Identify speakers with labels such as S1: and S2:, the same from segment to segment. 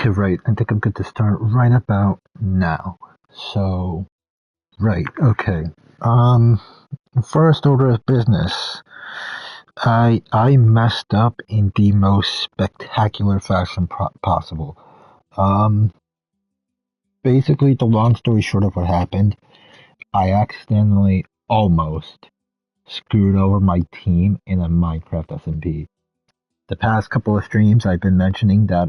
S1: Okay, right. I think I'm good to start right about now. So, right, okay. Um, First order of business. I messed up in the most spectacular fashion possible. Um, Basically, the long story short of what happened, I accidentally almost screwed over my team in a Minecraft SMP. The past couple of streams, I've been mentioning that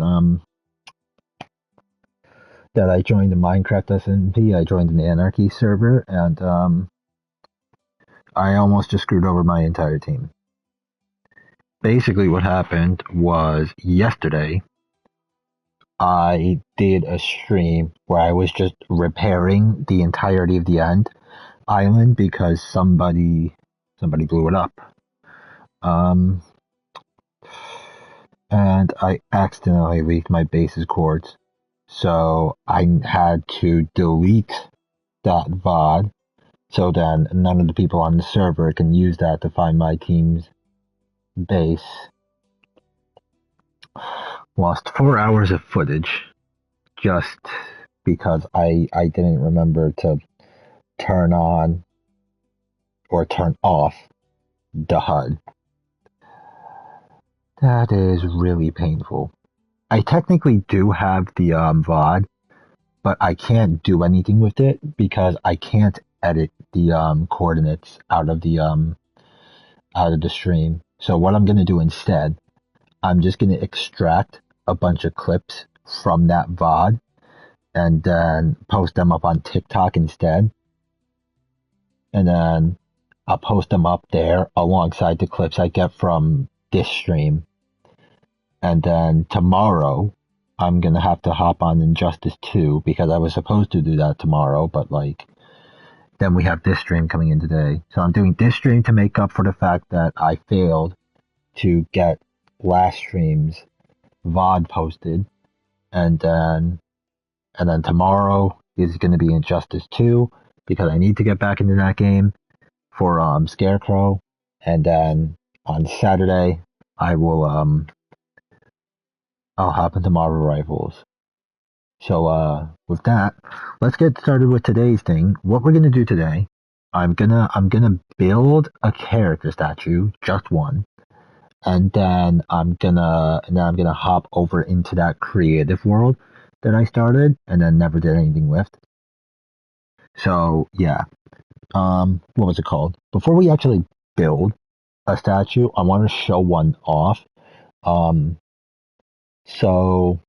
S1: I joined the Minecraft SMP. I joined an Anarchy server, and I almost just screwed over my entire team. Basically, what happened was yesterday, I did a stream where I was just repairing the entirety of the end island because somebody blew it up. Um, and I accidentally leaked my base's coords, so I had to delete that VOD. So then none of the people on the server can use that to find my team's base. Lost 4 hours of footage just because I didn't remember to turn on or turn off the HUD. That is really painful. I technically do have the VOD, but I can't do anything with it because I can't edit the coordinates out of the stream. So what I'm gonna do instead, I'm just gonna extract a bunch of clips from that VOD and then post them up on TikTok instead. And then I'll post them up there alongside the clips I get from this stream. And then tomorrow, I'm gonna have to hop on Injustice 2 because I was supposed to do that tomorrow, but then we have this stream coming in today. So I'm doing this stream to make up for the fact that I failed to get last stream's VOD posted, and then tomorrow is going to be Injustice 2 because I need to get back into that game for Scarecrow, and then on Saturday I'll hop into Marvel Rivals. So with that, let's get started with today's thing. What we're gonna do today, I'm gonna build a character statue, just one, and then I'm gonna hop over into that creative world that I started and then never did anything with. So yeah, what was it called? Before we actually build a statue, I want to show one off. Um, so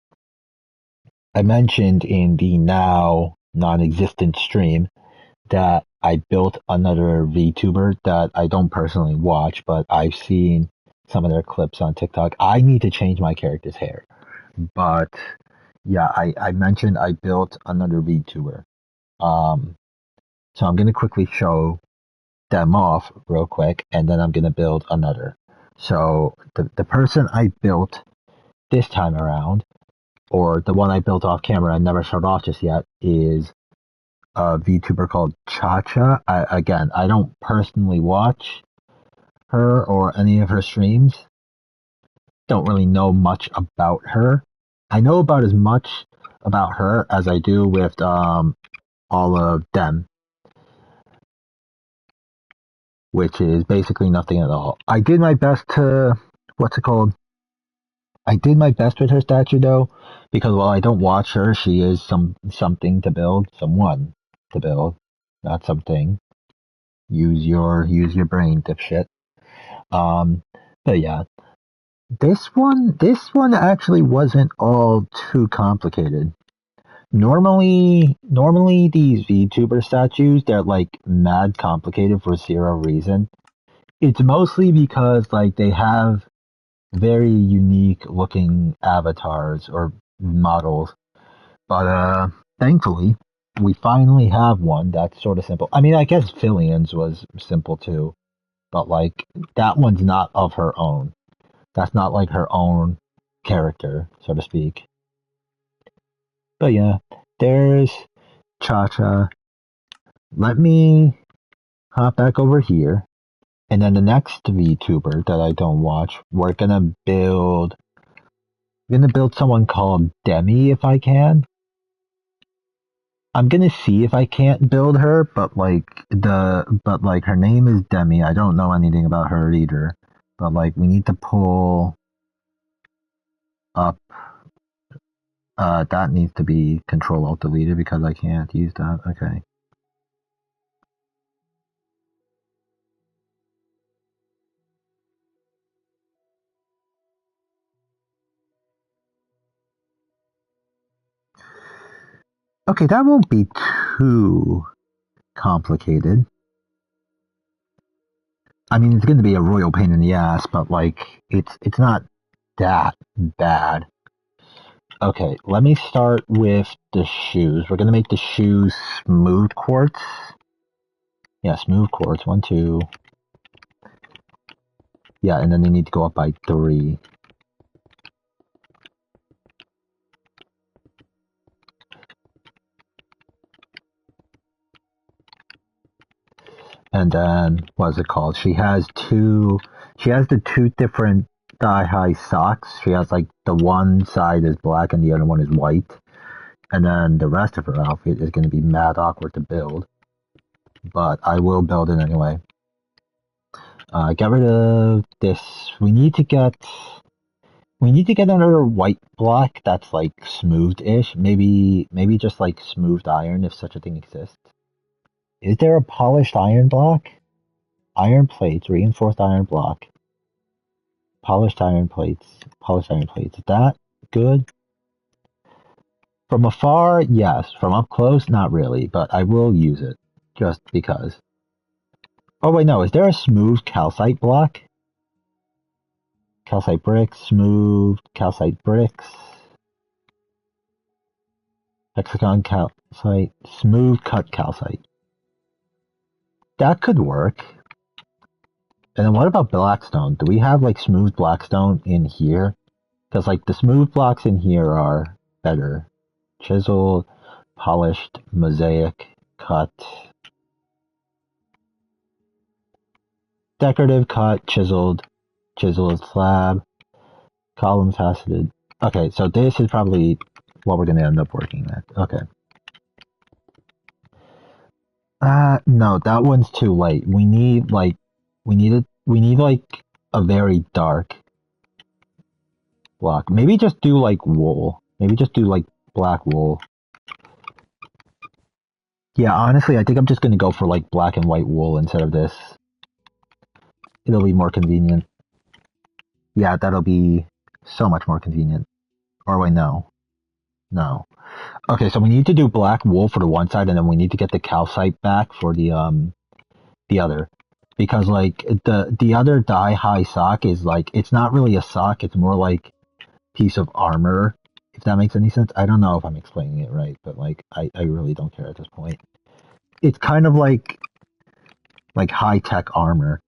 S1: I mentioned in the now non-existent stream that I built another VTuber that I don't personally watch, but I've seen some of their clips on TikTok. I need to change my character's hair. But yeah, I mentioned I built another VTuber. Um, so I'm gonna quickly show them off real quick, and then I'm gonna build another. So the person I built this time around, or the one I built off camera and never showed off just yet, is a VTuber called Cha-Cha. Again, I don't personally watch her or any of her streams. Don't really know much about her. I know about as much about her as I do with all of them, which is basically nothing at all. I did my best to what's it called? I did my best with her statue though, because while I don't watch her, she is something to build, someone to build, not something. Use your brain, dipshit. Um, but yeah, this one actually wasn't all too complicated. Normally these VTuber statues, they're like mad complicated for zero reason. It's mostly because like they have very unique looking avatars or models. But thankfully we finally have one that's sort of simple. I mean, I guess Fillian's was simple too, but like that one's not of her own. That's not like her own character, so to speak. But yeah, there's Cha-Cha. Let me hop back over here. And then the next VTuber that I don't watch, I'm gonna build someone called Demi if I can. I'm gonna see if I can't build her, but like her name is Demi. I don't know anything about her either. But like we need to pull up that needs to be Control Alt deleted because I can't use that. Okay. Okay, that won't be too complicated. I mean, it's going to be a royal pain in the ass, but like, it's not that bad. Okay, let me start with the shoes. We're going to make the shoes smooth quartz. Yeah, smooth quartz. 1, 2. Yeah, and then they need to go up by 3. And then, what is it called? She has the two different thigh-high socks. She has like the one side is black and the other one is white. And then the rest of her outfit is going to be mad awkward to build. But I will build it anyway. Get rid of this. We need to get another white block that's like smoothed-ish. Maybe just like smoothed iron if such a thing exists. Is there a polished iron block? Iron plates, reinforced iron block. Polished iron plates. Is that good? From afar, yes. From up close, not really, but I will use it just because. Oh wait, no. Is there a smooth calcite block? Calcite bricks, smooth calcite bricks. Hexagon calcite, smooth cut calcite. That could work. And then what about blackstone? Do we have like smooth blackstone in here? Because like the smooth blocks in here are better. Chiseled, polished, mosaic, cut. Decorative, cut, chiseled slab, columns faceted. Okay, so this is probably what we're going to end up working with. Okay. No, that one's too late. We need like a very dark block. Maybe just do like wool. Maybe just do like black wool. Yeah, honestly, I think I'm just going to go for like black and white wool instead of this. It'll be more convenient. Yeah, that'll be so much more convenient. Or wait, no. No. Okay, so we need to do black wool for the one side, and then we need to get the calcite back for the other. Because like the other thigh-high sock is like it's not really a sock, it's more like piece of armor, if that makes any sense. I don't know if I'm explaining it right, but like I really don't care at this point. It's kind of like high-tech armor.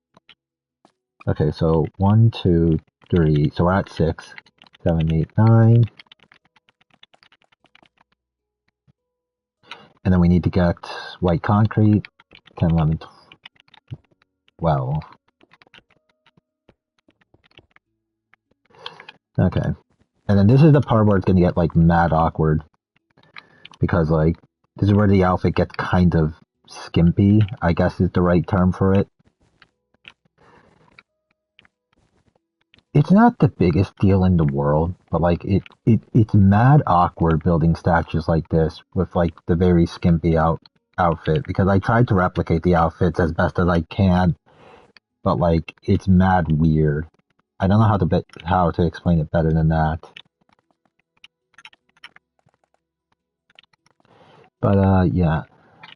S1: Okay, so 1, 2, 3. So we're at 6, 7, 8, 9. And then we need to get white concrete. 10, 11, 12. Okay. And then this is the part where it's going to get like mad awkward. Because like, this is where the outfit gets kind of skimpy, I guess is the right term for it. It's not the biggest deal in the world, but like it's mad awkward building statues like this with like the very skimpy outfit because I tried to replicate the outfits as best as I can, but like it's mad weird. I don't know how to explain it better than that. But yeah,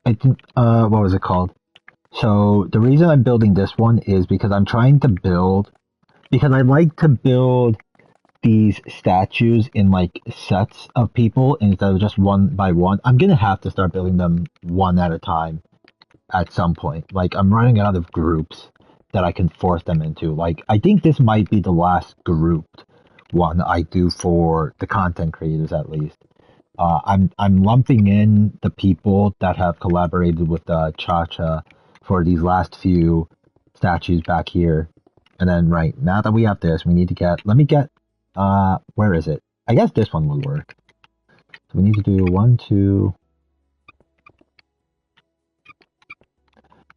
S1: I think what was it called? So the reason I'm building this one is because I'm trying to build. Because I like to build these statues in like sets of people instead of just one by one. I'm gonna have to start building them one at a time at some point. Like I'm running out of groups that I can force them into. Like I think this might be the last grouped one I do for the content creators at least. I'm lumping in the people that have collaborated with Cha-Cha for these last few statues back here. And then, right, now that we have this, we need to get, let me get, where is it? I guess this one would work. So we need to do 1, 2.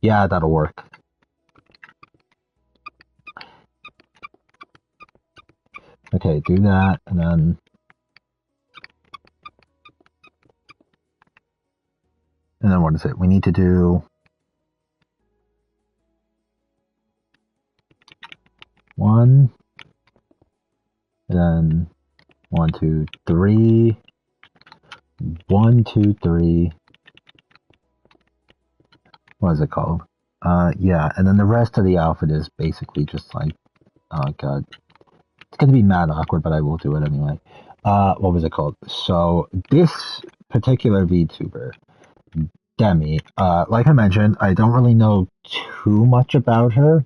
S1: Yeah, that'll work. Okay, do that, and then what is it? We need to do 1, and then 1, 2, 3, 1, 2, 3. What is it called? Yeah, and then the rest of the outfit is basically just like, oh god, it's gonna be mad awkward, but I will do it anyway. What was it called? So this particular VTuber, Demi, like I mentioned, I don't really know too much about her.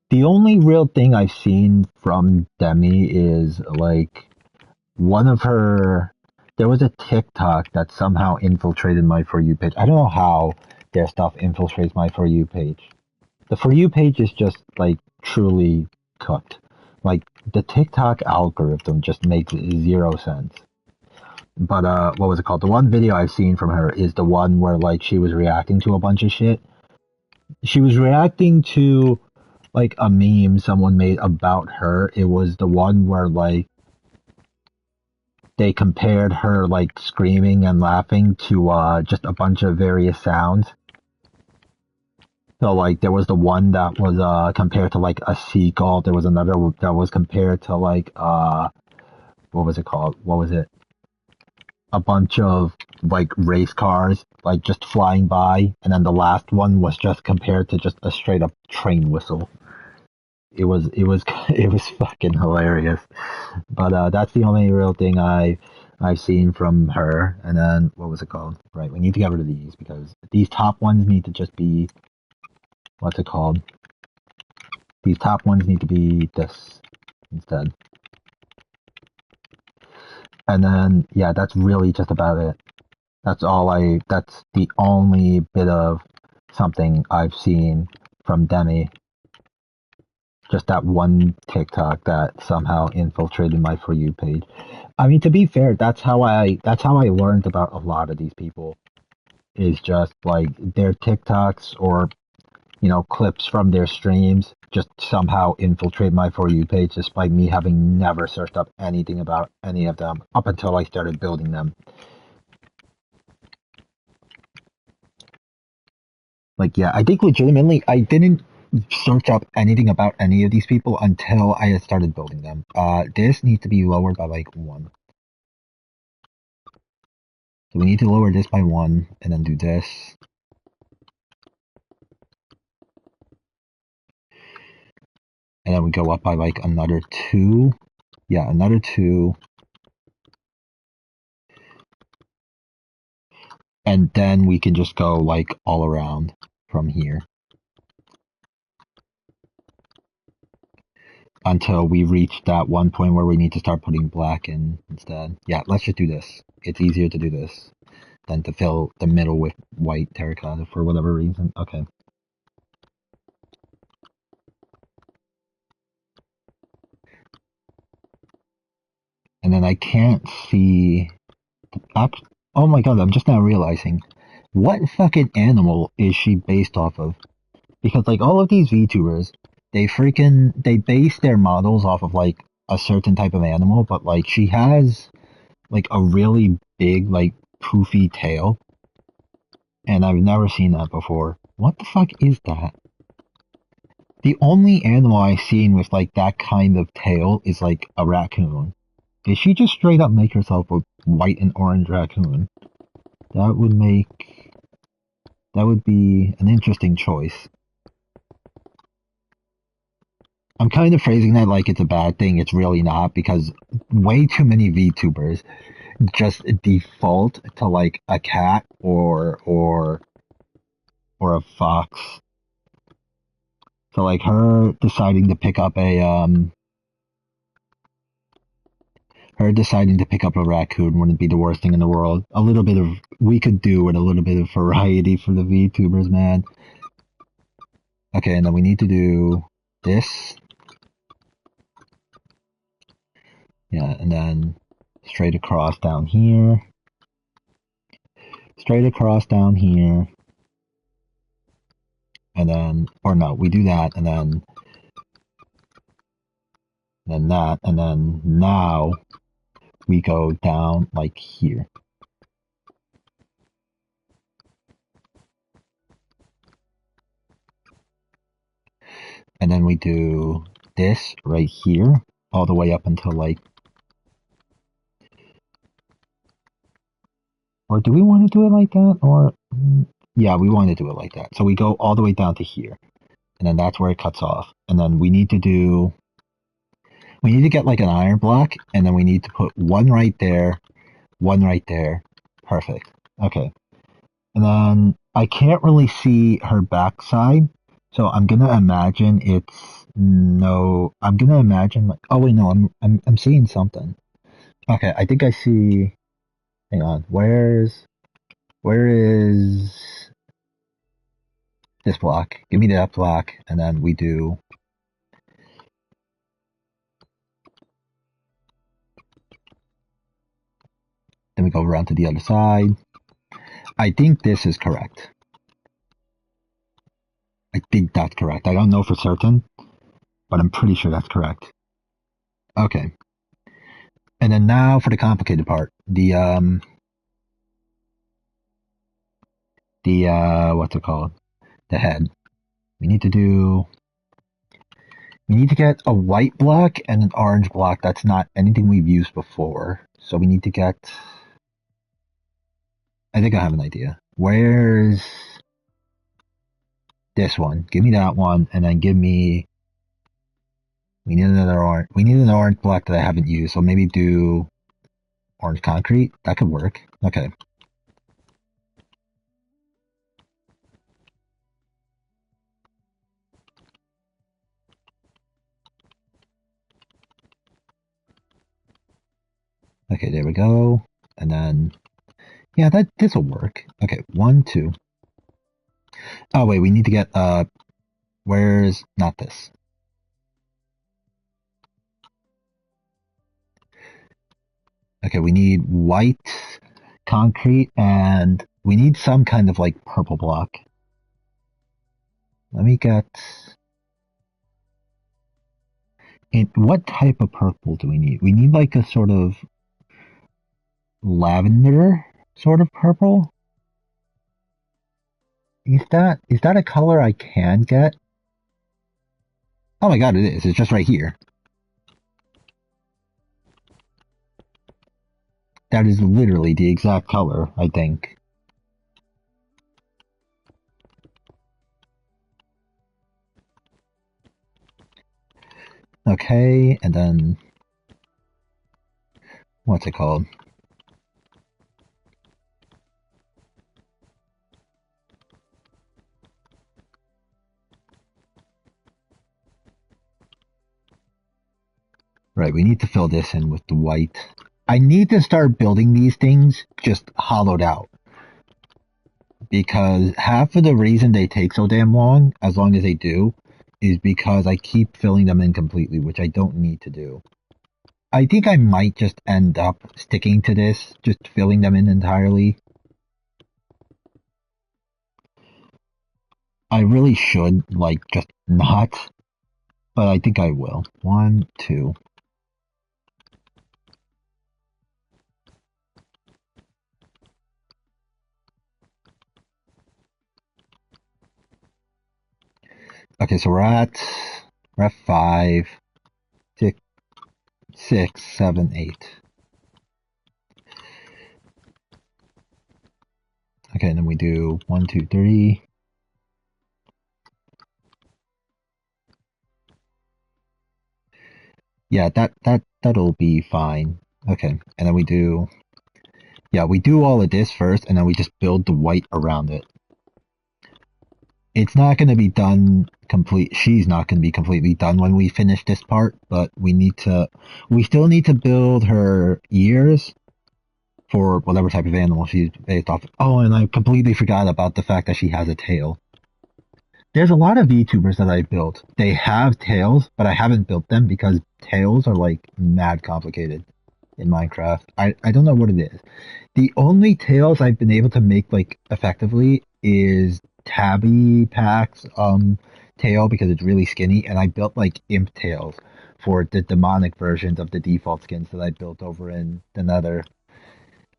S1: The only real thing I've seen from Demi is like one of her. There was a TikTok that somehow infiltrated my For You page. I don't know how their stuff infiltrates my For You page. The For You page is just like truly cooked. Like the TikTok algorithm just makes zero sense. But what was it called? The one video I've seen from her is the one where like she was reacting to a bunch of shit. She was reacting to like a meme someone made about her. It was the one where like they compared her like screaming and laughing to just a bunch of various sounds. So like there was the one that was compared to like a seagull. There was another that was compared to like what was it called? What was it? A bunch of like race cars like just flying by, and then the last one was just compared to just a straight up train whistle. It was it was fucking hilarious. But that's the only real thing I've seen from her. And then what was it called? Right, we need to get rid of these because these top ones need to just be what's it called? These top ones need to be this instead. And then yeah, that's really just about it. That's the only bit of something I've seen from Demi. Just that one TikTok that somehow infiltrated my For You page. I mean, to be fair, that's how I learned about a lot of these people. Is just like their TikToks or clips from their streams just somehow infiltrate my For You page, despite me having never searched up anything about any of them up until I started building them. Like, yeah, I think legitimately I didn't search up anything about any of these people until I had started building them. This needs to be lowered by like 1. So we need to lower this by 1 and then do this. And then we go up by like another 2. Yeah, another 2. And then we can just go like all around from here until we reach that one point where we need to start putting black in instead. Yeah, let's just do this. It's easier to do this than to fill the middle with white terracotta for whatever reason. Okay. And then I can't see. Oh my god, I'm just now realizing. What fucking animal is she based off of? Because like all of these VTubers, they base their models off of like a certain type of animal, but like she has like a really big like poofy tail, and I've never seen that before. What the fuck is that? The only animal I've seen with like that kind of tail is like a raccoon. Did she just straight up make herself a white and orange raccoon? That would make that would be an interesting choice. I'm kind of phrasing that like it's a bad thing. It's really not because way too many VTubers just default to like a cat or a fox. So like her deciding to pick up a raccoon wouldn't be the worst thing in the world. A little bit of we could do with a little bit of variety for the VTubers, man. Okay, and then we need to do this. Yeah, and then straight across down here, straight across down here, and then, or no, we do that, and then that, and then now we go down like here. And then we do this right here, all the way up until like, or do we want to do it like that? Or, yeah, we want to do it like that. So we go all the way down to here, and then that's where it cuts off. And then we need to get like an iron block, and then we need to put one right there, one right there. Perfect. Okay. And then I can't really see her backside, so I'm gonna imagine I'm gonna imagine like, oh wait, no, I'm seeing something. Okay, I think I see, hang on, where is this block? Give me that block, and then we do, then we go around to the other side. I think this is correct. I think that's correct. I don't know for certain, but I'm pretty sure that's correct. Okay. And then now for the complicated part. What's it called? The head. We need to get a white block and an orange block. That's not anything we've used before. So we need to get, I think I have an idea. Where's this one? Give me that one, and then we need an orange block that I haven't used. So maybe do orange concrete. That could work. Okay. Okay, there we go. And then, yeah, this will work. Okay, 1, 2. Oh wait, we need to get where's not this? Okay, we need white concrete, and we need some kind of like purple block. Let me get. What type of purple do we need? We need like a sort of lavender sort of purple. Is that a color I can get? Oh my god, it is. It's just right here. That is literally the exact color, I think. Okay, and then what's it called? Right, we need to fill this in with the white. I need to start building these things just hollowed out. Because half of the reason they take so damn long, as long as they do, is because I keep filling them in completely, which I don't need to do. I think I might just end up sticking to this, just filling them in entirely. I really should, like, just not, but I think I will. 1, 2. Okay, so we're at 5, 6, 7, 8. Okay, and then we do 1, 2, 3. Yeah, that'll be fine. Okay, and then we do all of this first, and then we just build the white around it. It's not going to be done complete. She's not going to be completely done when we finish this part, but we still need to build her ears for whatever type of animal she's based off. Oh, and I completely forgot about the fact that she has a tail. There's a lot of VTubers that I built. They have tails, but I haven't built them because tails are like mad complicated. in Minecraft. I don't know what it is. The only tails I've been able to make like effectively is Tabby Pack's tail because it's really skinny, and I built like imp tails for the demonic versions of the default skins that I built over in the Nether.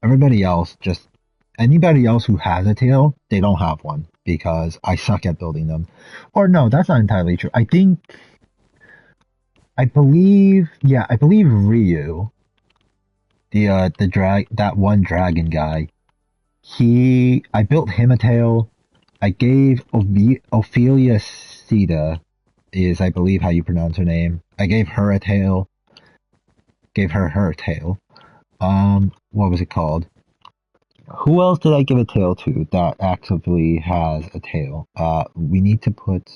S1: Everybody else, just anybody else who has a tail, they don't have one because I suck at building them. Or no, that's not entirely true. I believe Ryu, the that one dragon guy, I built him a tail. I gave Ophelia Sita, is I believe how you pronounce her name. I gave her a tail. Gave her tail. What was it called? Who else did I give a tail to that actively has a tail? We need to put.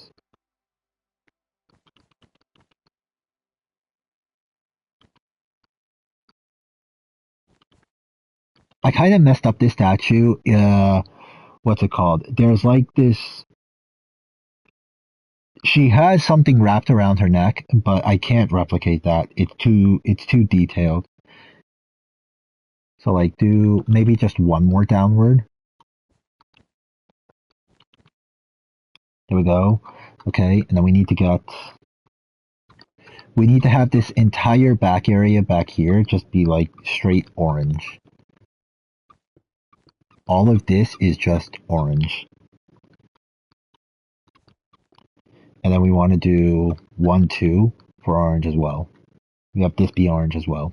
S1: I kind of messed up this statue. What's it called? There's like this. She has something wrapped around her neck, but I can't replicate that. It's too detailed. So like do maybe just one more downward. There we go. Okay, and then we need to have this entire back area back here just be like straight orange. All of this is just orange. And then we want to do 1, 2 for orange as well. We have this be orange as well.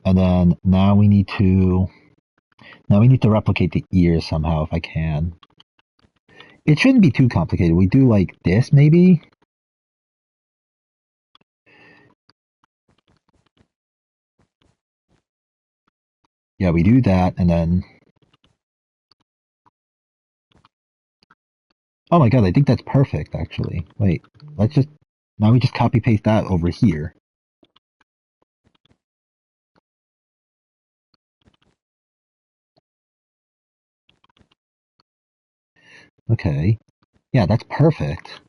S1: And then now we need to replicate the ears somehow if I can. It shouldn't be too complicated. We do like this maybe. Yeah, we do that and then. Oh my god, I think that's perfect actually. Wait, now we just copy paste that over here. Okay. Yeah, that's perfect.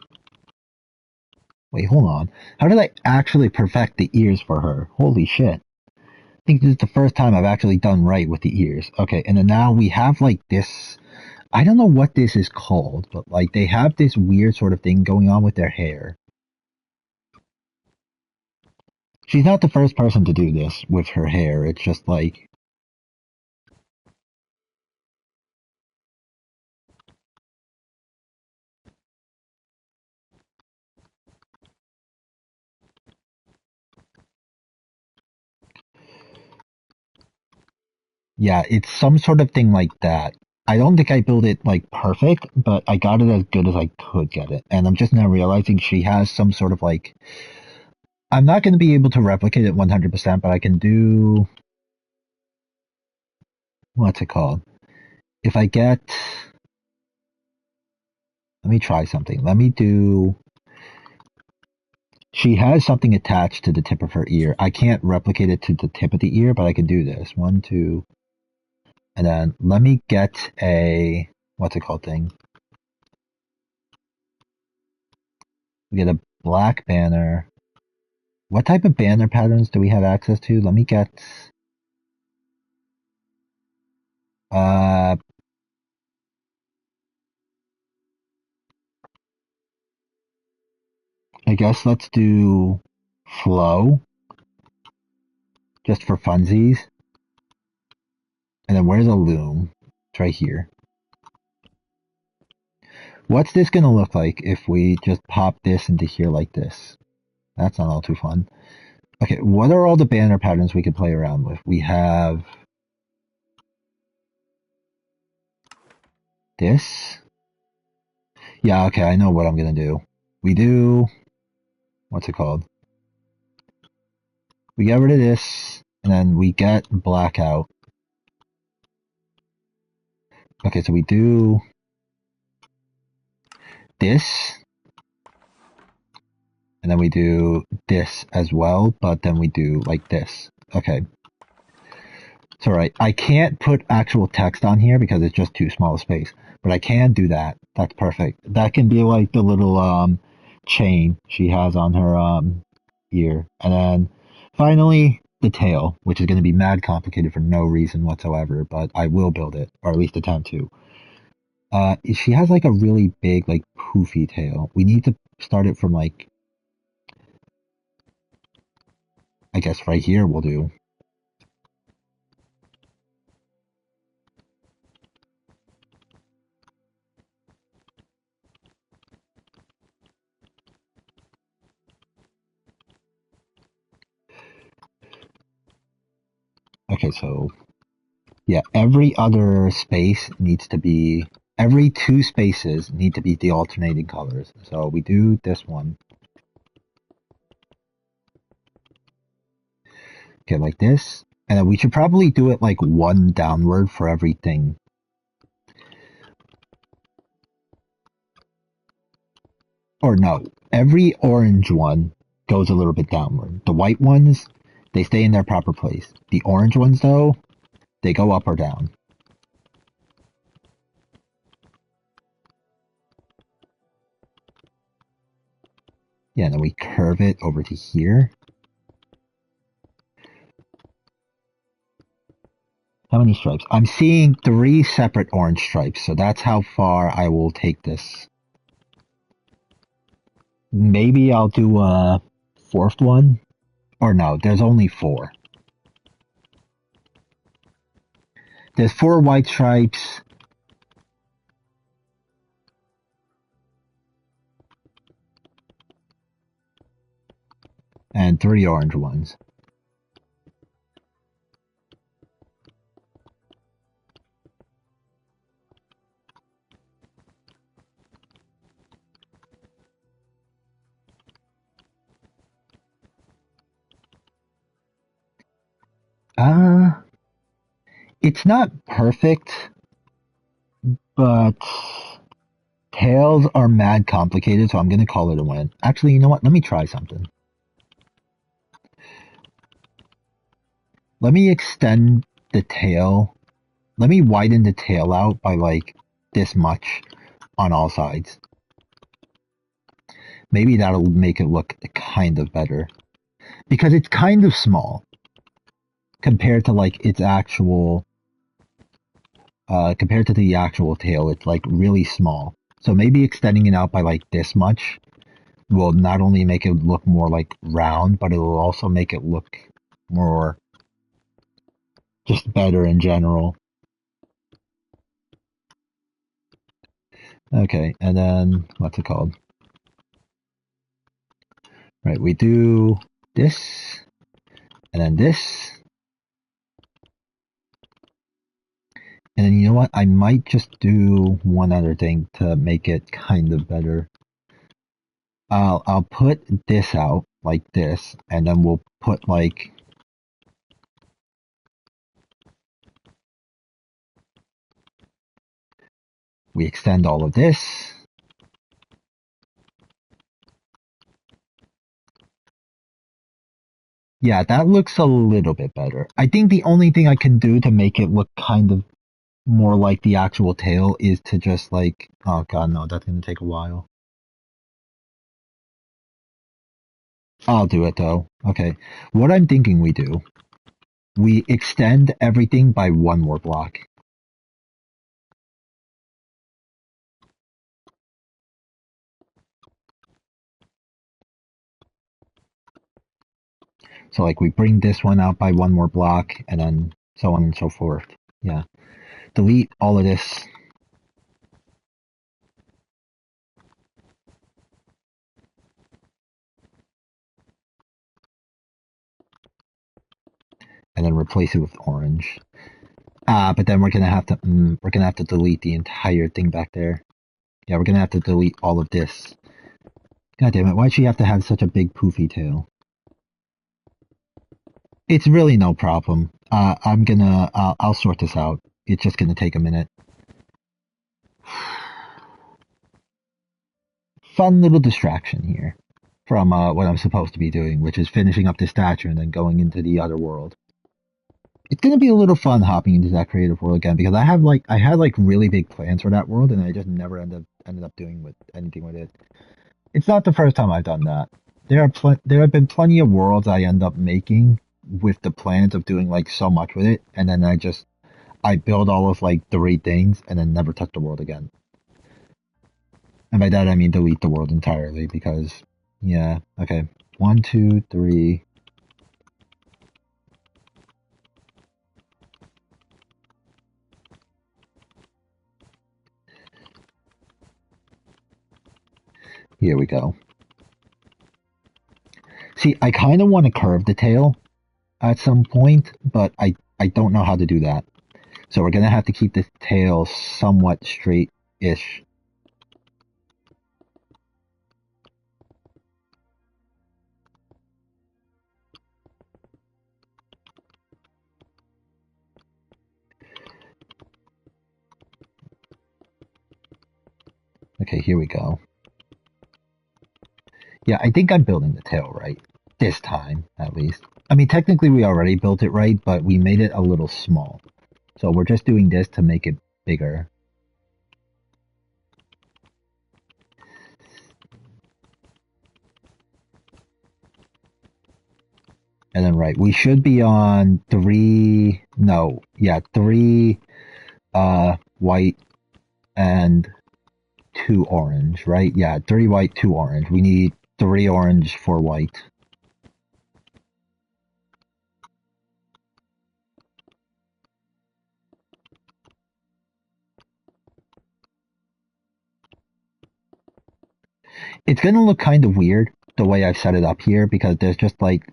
S1: Wait, hold on. How did I actually perfect the ears for her? Holy shit. I think this is the first time I've actually done right with the ears. Okay, and then now we have like this. I don't know what this is called, but like they have this weird sort of thing going on with their hair. She's not the first person to do this with her hair. It's just like. Yeah, it's some sort of thing like that. I don't think I built it like perfect, but I got it as good as I could get it. And I'm just now realizing she has some sort of like. I'm not going to be able to replicate it 100%, but I can do. What's it called? If I get. Let me try something. Let me do. She has something attached to the tip of her ear. I can't replicate it to the tip of the ear, but I can do this. 1, 2. And then let me get a. What's it called thing? We get a black banner. What type of banner patterns do we have access to? Let me get. Uh, I guess let's do flow, just for funsies. And then where's a loom? It's right here. What's this gonna look like if we just pop this into here like this? That's not all too fun. Okay, what are all the banner patterns we could play around with? We have this. Yeah, okay, I know what I'm gonna do. We do, what's it called? We get rid of this, and then we get blackout. Okay, so we do this, and then we do this as well, but then we do like this. Okay. It's alright. I can't put actual text on here because it's just too small a space, but I can do that. That's perfect. That can be like the little chain she has on her ear. And then finally the tail, which is going to be mad complicated for no reason whatsoever, but I will build it, or at least attempt to. She has like a really big, like poofy tail. We need to start it from like, I guess right here will do. Okay, so yeah, every other space needs to be, every two spaces need to be the alternating colors. So we do this one. Okay, like this. And then we should probably do it like one downward for everything. Or no, every orange one goes a little bit downward. The white ones, they stay in their proper place. The orange ones, though, they go up or down. Yeah, and then we curve it over to here. How many stripes? I'm seeing 3 separate orange stripes, so that's how far I will take this. Maybe I'll do a 4th one. Or no, there's only 4. There's 4 white stripes. And 3 orange ones. It's not perfect, but tails are mad complicated, so I'm gonna call it a win. Actually, you know what? Let me try something. Let me extend the tail. Let me widen the tail out by like this much on all sides. Maybe that'll make it look kind of better. Because it's kind of small compared to like its actual compared to the actual tail, it's like really small. So maybe extending it out by like this much will not only make it look more like round, but it will also make it look more just better in general. Okay, and then what's it called? Right, we do this, and then this. And then you know what? I might just do one other thing to make it kind of better. I'll put this out like this, and then we'll put like we extend all of this. Yeah, that looks a little bit better. I think the only thing I can do to make it look kind of more like the actual tail is to just like, oh god, no, that's gonna take a while. I'll do it though. Okay. What I'm thinking we do, we extend everything by one more block. So like we bring this one out by one more block and then so on and so forth. Yeah. Delete all of this. And then replace it with orange. But then we're gonna have to delete the entire thing back there. Yeah, we're gonna have to delete all of this. God damn it, why'd she have to have such a big poofy tail? It's really no problem. I'll sort this out. It's just gonna take a minute. Fun little distraction here from what I'm supposed to be doing, which is finishing up the statue and then going into the other world. It's gonna be a little fun hopping into that creative world again because I had like really big plans for that world and I just never ended up doing with anything with it. It's not the first time I've done that. There have been plenty of worlds I end up making with the plans of doing like so much with it, and then I build all of like three things and then never touch the world again. And by that I mean delete the world entirely because yeah, okay. One, two, three. Here we go. See, I kind of want to curve the tail at some point, but I don't know how to do that. So we're gonna have to keep the tail somewhat straight-ish. Okay, here we go. Yeah, I think I'm building the tail right. This time, at least. I mean, technically we already built it right, but we made it a little small. So we're just doing this to make it bigger. And then right, we should be on three white and two orange, right? Yeah, three white, two orange. We need three orange for white. It's gonna look kind of weird the way I've set it up here because there's just like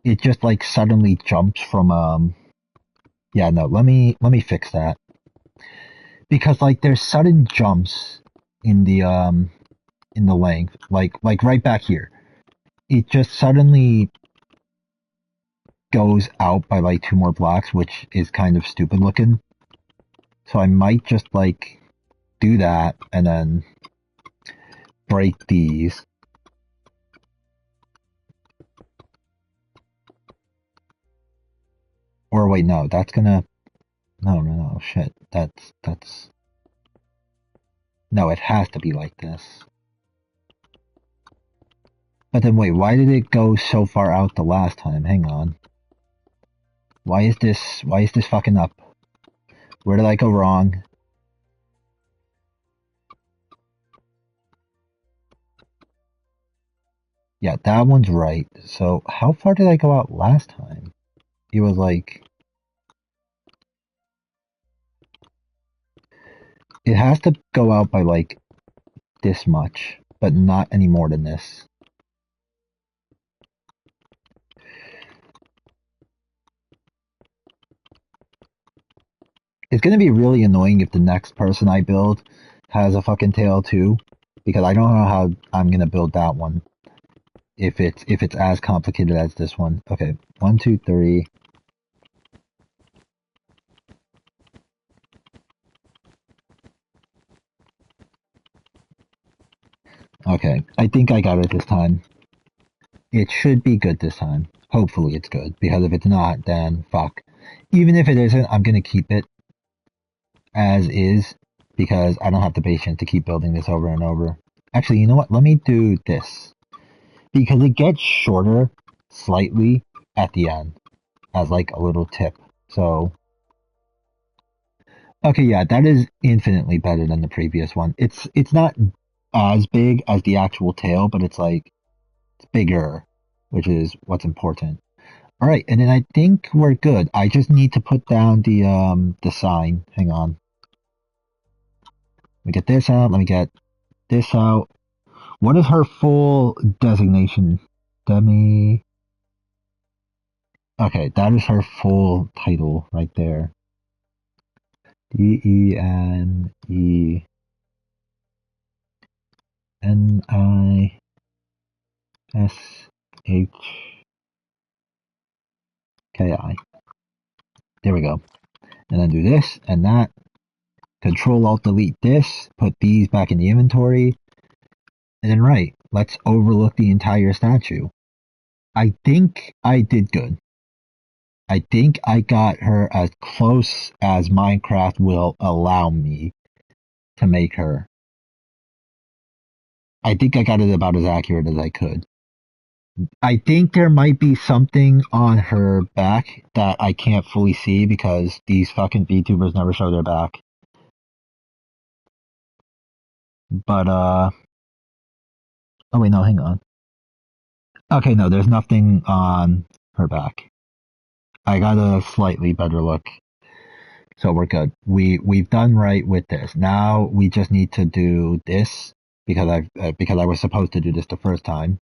S1: it just like suddenly jumps from yeah, no, let me fix that. Because like there's sudden jumps in the length, like right back here. It just suddenly goes out by like two more blocks, which is kind of stupid looking. So I might just like do that and then break these. Or wait, no, that's gonna no, shit. That's no, it has to be like this. But then wait, why did it go so far out the last time? Hang on. Why is this fucking up? Where did I go wrong? Yeah, that one's right. So how far did I go out last time? It was like it has to go out by like this much, but not any more than this. It's gonna be really annoying if the next person I build has a fucking tail too, because I don't know how I'm gonna build that one if it's as complicated as this one. Okay, one, two, three. Okay, I think I got it this time. It should be good this time. Hopefully it's good, because if it's not, then fuck. Even if it isn't, I'm gonna keep it as is, because I don't have the patience to keep building this over and over. Actually, you know what? Let me do this. Because it gets shorter slightly at the end as like a little tip. So, okay, yeah, that is infinitely better than the previous one. It's not as big as the actual tail, but it's like it's bigger, which is what's important. All right, and then I think we're good. I just need to put down the sign. Hang on. Let me get this out. Let me get this out. What is her full designation? Demi. Okay, that is her full title right there. DENISHKI. There we go. And then do this and that. Control Alt Delete this. Put these back in the inventory. And then right, let's overlook the entire statue. I think I did good. I think I got her as close as Minecraft will allow me to make her. I think I got it about as accurate as I could. I think there might be something on her back that I can't fully see because these fucking VTubers never show their back. But oh wait, no, hang on. Okay, no, there's nothing on her back. I got a slightly better look, so we're good. We've done right with this. Now we just need to do this because because I was supposed to do this the first time.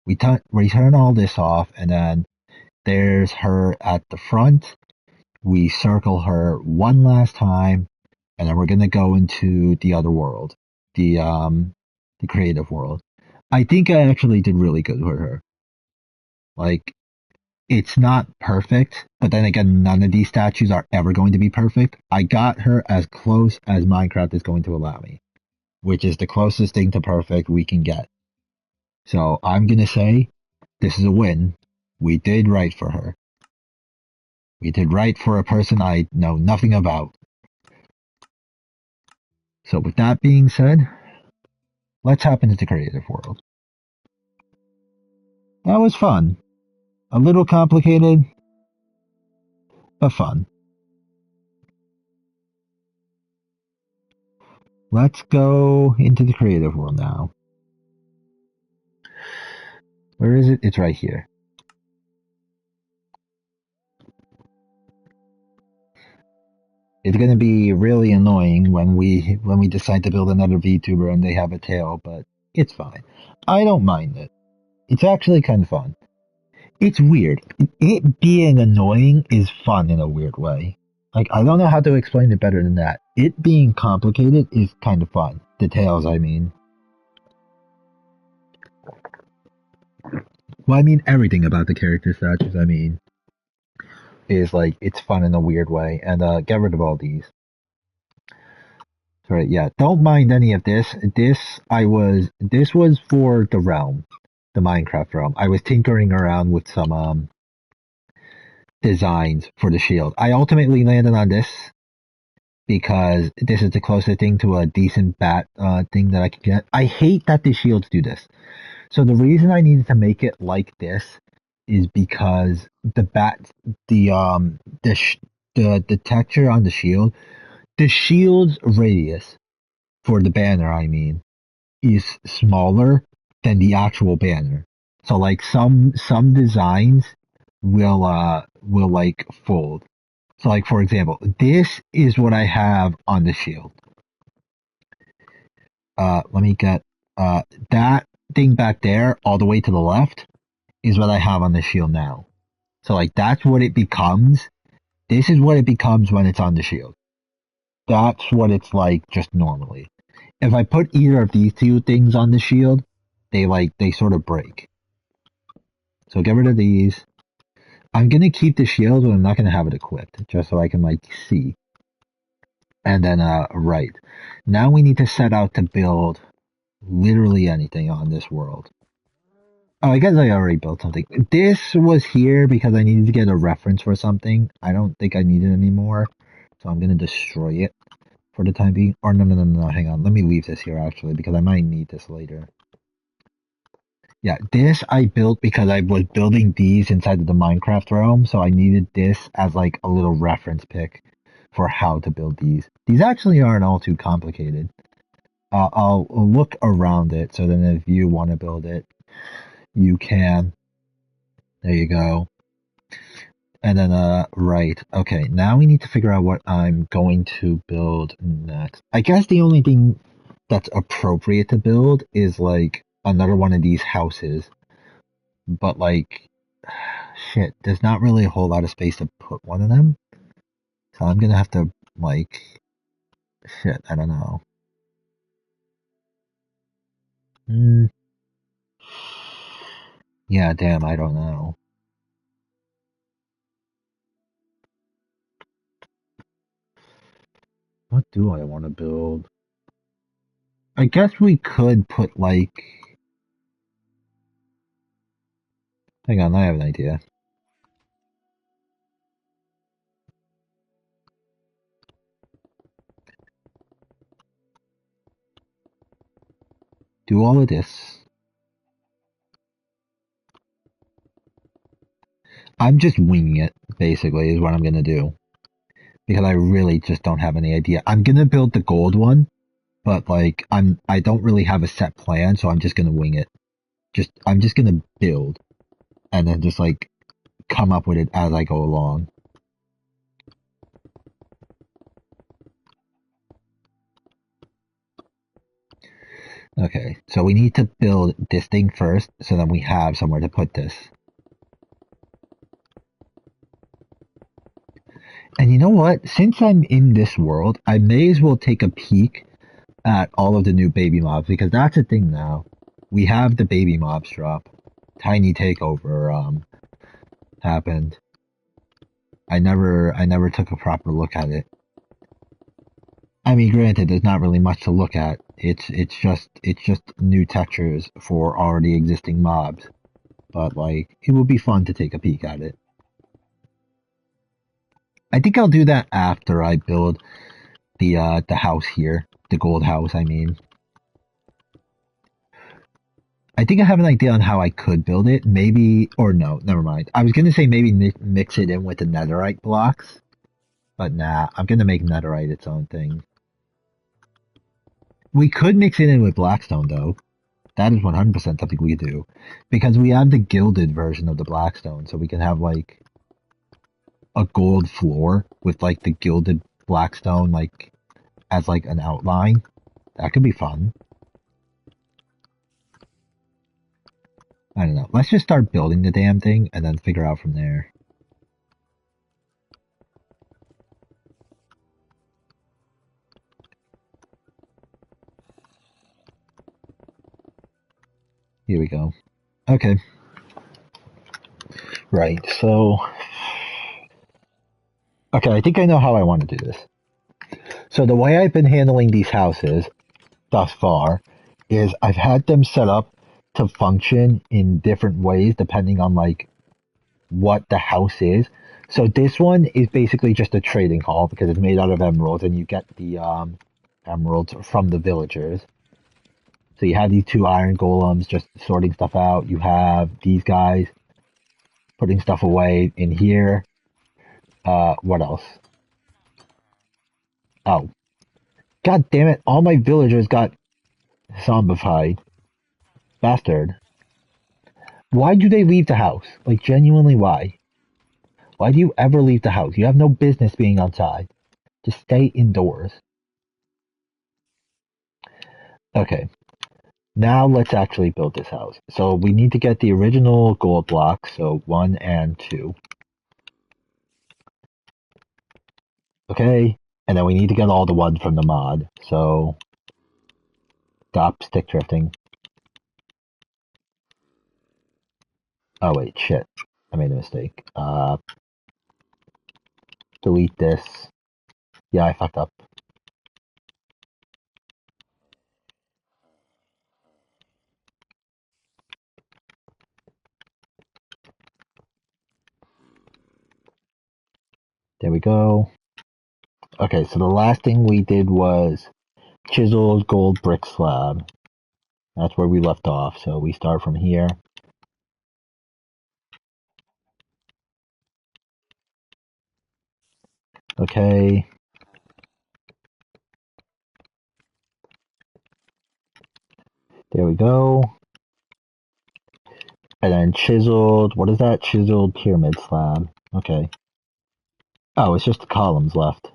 S1: We turn all this off, and then there's her at the front. We circle her one last time, and then we're gonna go into the other world, the creative world. I think I actually did really good with her. Like, it's not perfect, but then again, none of these statues are ever going to be perfect. I got her as close as Minecraft is going to allow me, which is the closest thing to perfect we can get. So I'm gonna say this is a win. We did right for her. We did right for a person I know nothing about. So with that being said, let's hop into the creative world. That was fun. A little complicated, but fun. Let's go into the creative world now. Where is it? It's right here. It's going to be really annoying when we decide to build another VTuber and they have a tail, but it's fine. I don't mind it. It's actually kind of fun. It's weird. It being annoying is fun in a weird way. Like, I don't know how to explain it better than that. It being complicated is kind of fun. The tails, I mean. Well, I mean everything about the character statues, I mean, is like, it's fun in a weird way. And, get rid of all these. Right, yeah. Don't mind any of this. This was for the realm, the Minecraft realm. I was tinkering around with some, designs for the shield. I ultimately landed on this because this is the closest thing to a decent bat thing that I could get. I hate that the shields do this. So the reason I needed to make it like this is because the bat, the the texture on the shield's radius for the banner, I mean, is smaller than the actual banner. So like some designs will like fold. So like for example, this is what I have on the shield. Let me get that thing back there all the way to the left is what I have on the shield now. So like that's what it becomes. This is what it becomes when it's on the shield. That's what it's like just normally. If I put either of these two things on the shield, they sort of break. So get rid of these. I'm gonna keep the shield, but I'm not gonna have it equipped, just so I can like see. And then right. Now we need to set out to build literally anything on this world. Oh, I guess I already built something. This was here because I needed to get a reference for something. I don't think I need it anymore. So I'm gonna destroy it for the time being. Or no, hang on. Let me leave this here actually because I might need this later. Yeah, this I built because I was building these inside of the Minecraft realm, so I needed this as like a little reference pick for how to build these. These actually aren't all too complicated. I'll look around it, so then if you want to build it, you can. There you go. And then, right. Okay, now we need to figure out what I'm going to build next. I guess the only thing that's appropriate to build is like another one of these houses. But like, shit, there's not really a whole lot of space to put one of them. So I'm gonna have to like, shit, I don't know. Mm, yeah, damn, I don't know. What do I want to build? I guess we could put like, hang on, I have an idea. Do all of this. I'm just winging it, basically, is what I'm gonna do. Because I really just don't have any idea. I'm gonna build the gold one, but like I don't really have a set plan, so I'm just gonna wing it. I'm just gonna build and then just like come up with it as I go along. Okay, so we need to build this thing first so that we have somewhere to put this. And you know what? Since I'm in this world, I may as well take a peek at all of the new baby mobs because that's a thing now. We have the baby mobs drop. Tiny takeover happened. I never took a proper look at it. I mean, granted, there's not really much to look at. It's just new textures for already existing mobs. But like, it would be fun to take a peek at it. I think I'll do that after I build the house here, the gold house. I mean, I think I have an idea on how I could build it. Maybe, or no, never mind. I was gonna say maybe mix it in with the netherite blocks, but nah, I'm gonna make netherite its own thing. We could mix it in with blackstone though. That is 100% something we could do. Because we have the gilded version of the blackstone, so we can have like a gold floor with like the gilded blackstone like as like an outline. That could be fun. I don't know. Let's just start building the damn thing and then figure out from there. Here we go. Okay. Right, so okay, I think I know how I want to do this. So the way I've been handling these houses thus far is I've had them set up to function in different ways depending on like what the house is. So this one is basically just a trading hall because it's made out of emeralds and you get the emeralds from the villagers. So you have these two iron golems just sorting stuff out. You have these guys putting stuff away in here. What else? Oh, god damn it! All my villagers got zombified. Bastard. Why do they leave the house? Like genuinely, why? Why do you ever leave the house? You have no business being outside. Just stay indoors. Okay, now let's actually build this house. So we need to get the original gold blocks, so 1 and 2. Okay, and then we need to get all the ones from the mod. So stop stick drifting. Oh wait, shit. I made a mistake. Delete this. Yeah, I fucked up. There we go. Okay, so the last thing we did was chiseled gold brick slab. That's where we left off. So we start from here. Okay. There we go. And then chiseled, what is that? Chiseled pyramid slab. Okay. Oh, it's just the columns left.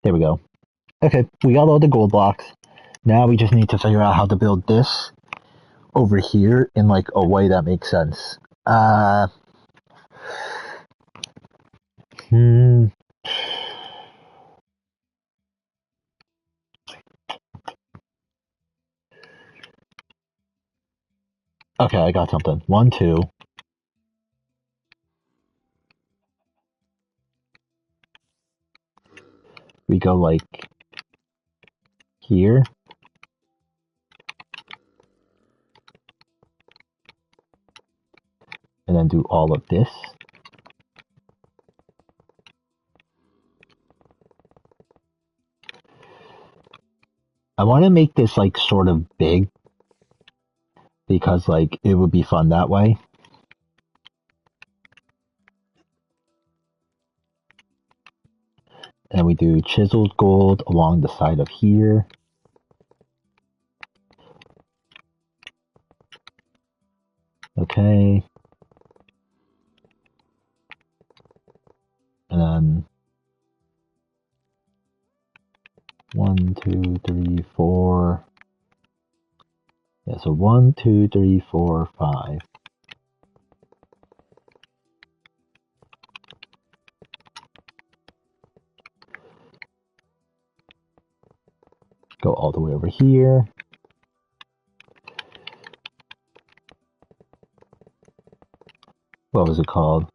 S1: There we go. Okay, we got all the gold blocks. Now we just need to figure out how to build this over here in like a way that makes sense. Hmm. Okay, I got something. 1, 2. We go like here. And then do all of this. I want to make this like sort of big because like it would be fun that way. And we do chiseled gold along the side of here. Okay. And then 1, 2, 3, 4. Yeah, so 1, 2, 3, 4, 5. Go all the way over here. What was it called?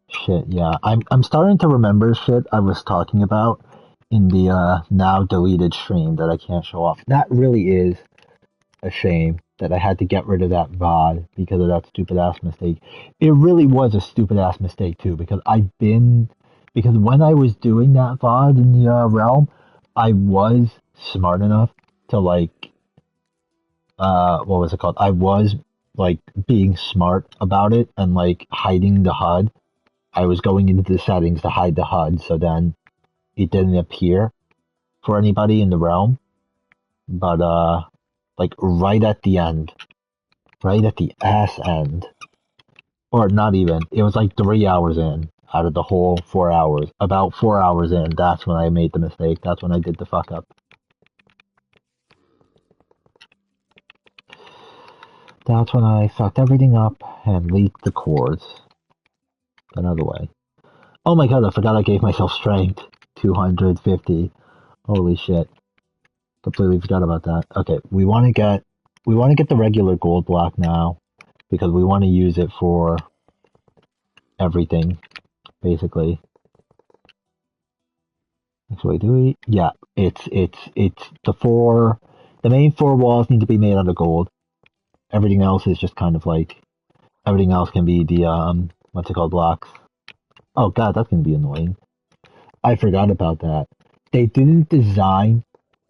S1: Shit, yeah. I'm starting to remember shit I was talking about in the now deleted stream that I can't show off. That really is a shame that I had to get rid of that VOD because of that stupid ass mistake. It really was a stupid ass mistake too because because when I was doing that VOD in the realm, I was smart enough to like what was it called? I was like being smart about it and like hiding the HUD. I was going into the settings to hide the HUD so then it didn't appear for anybody in the realm. But like right at the ass end, or not even, it was like 3 hours in out of the whole 4 hours. About 4 hours in, that's when I made the mistake. That's when I did the fuck up. That's when I fucked everything up and leaked the cords. Another way. Oh my god, I forgot I gave myself strength. 250. Holy shit. Completely forgot about that. Okay, we want to get the regular gold block now because we want to use it for everything basically. Actually, do we? Yeah, it's the main four walls need to be made out of gold. Everything else is just kind of like everything else can be the what's it called, blocks. Oh god, that's gonna be annoying. I forgot about that. They didn't design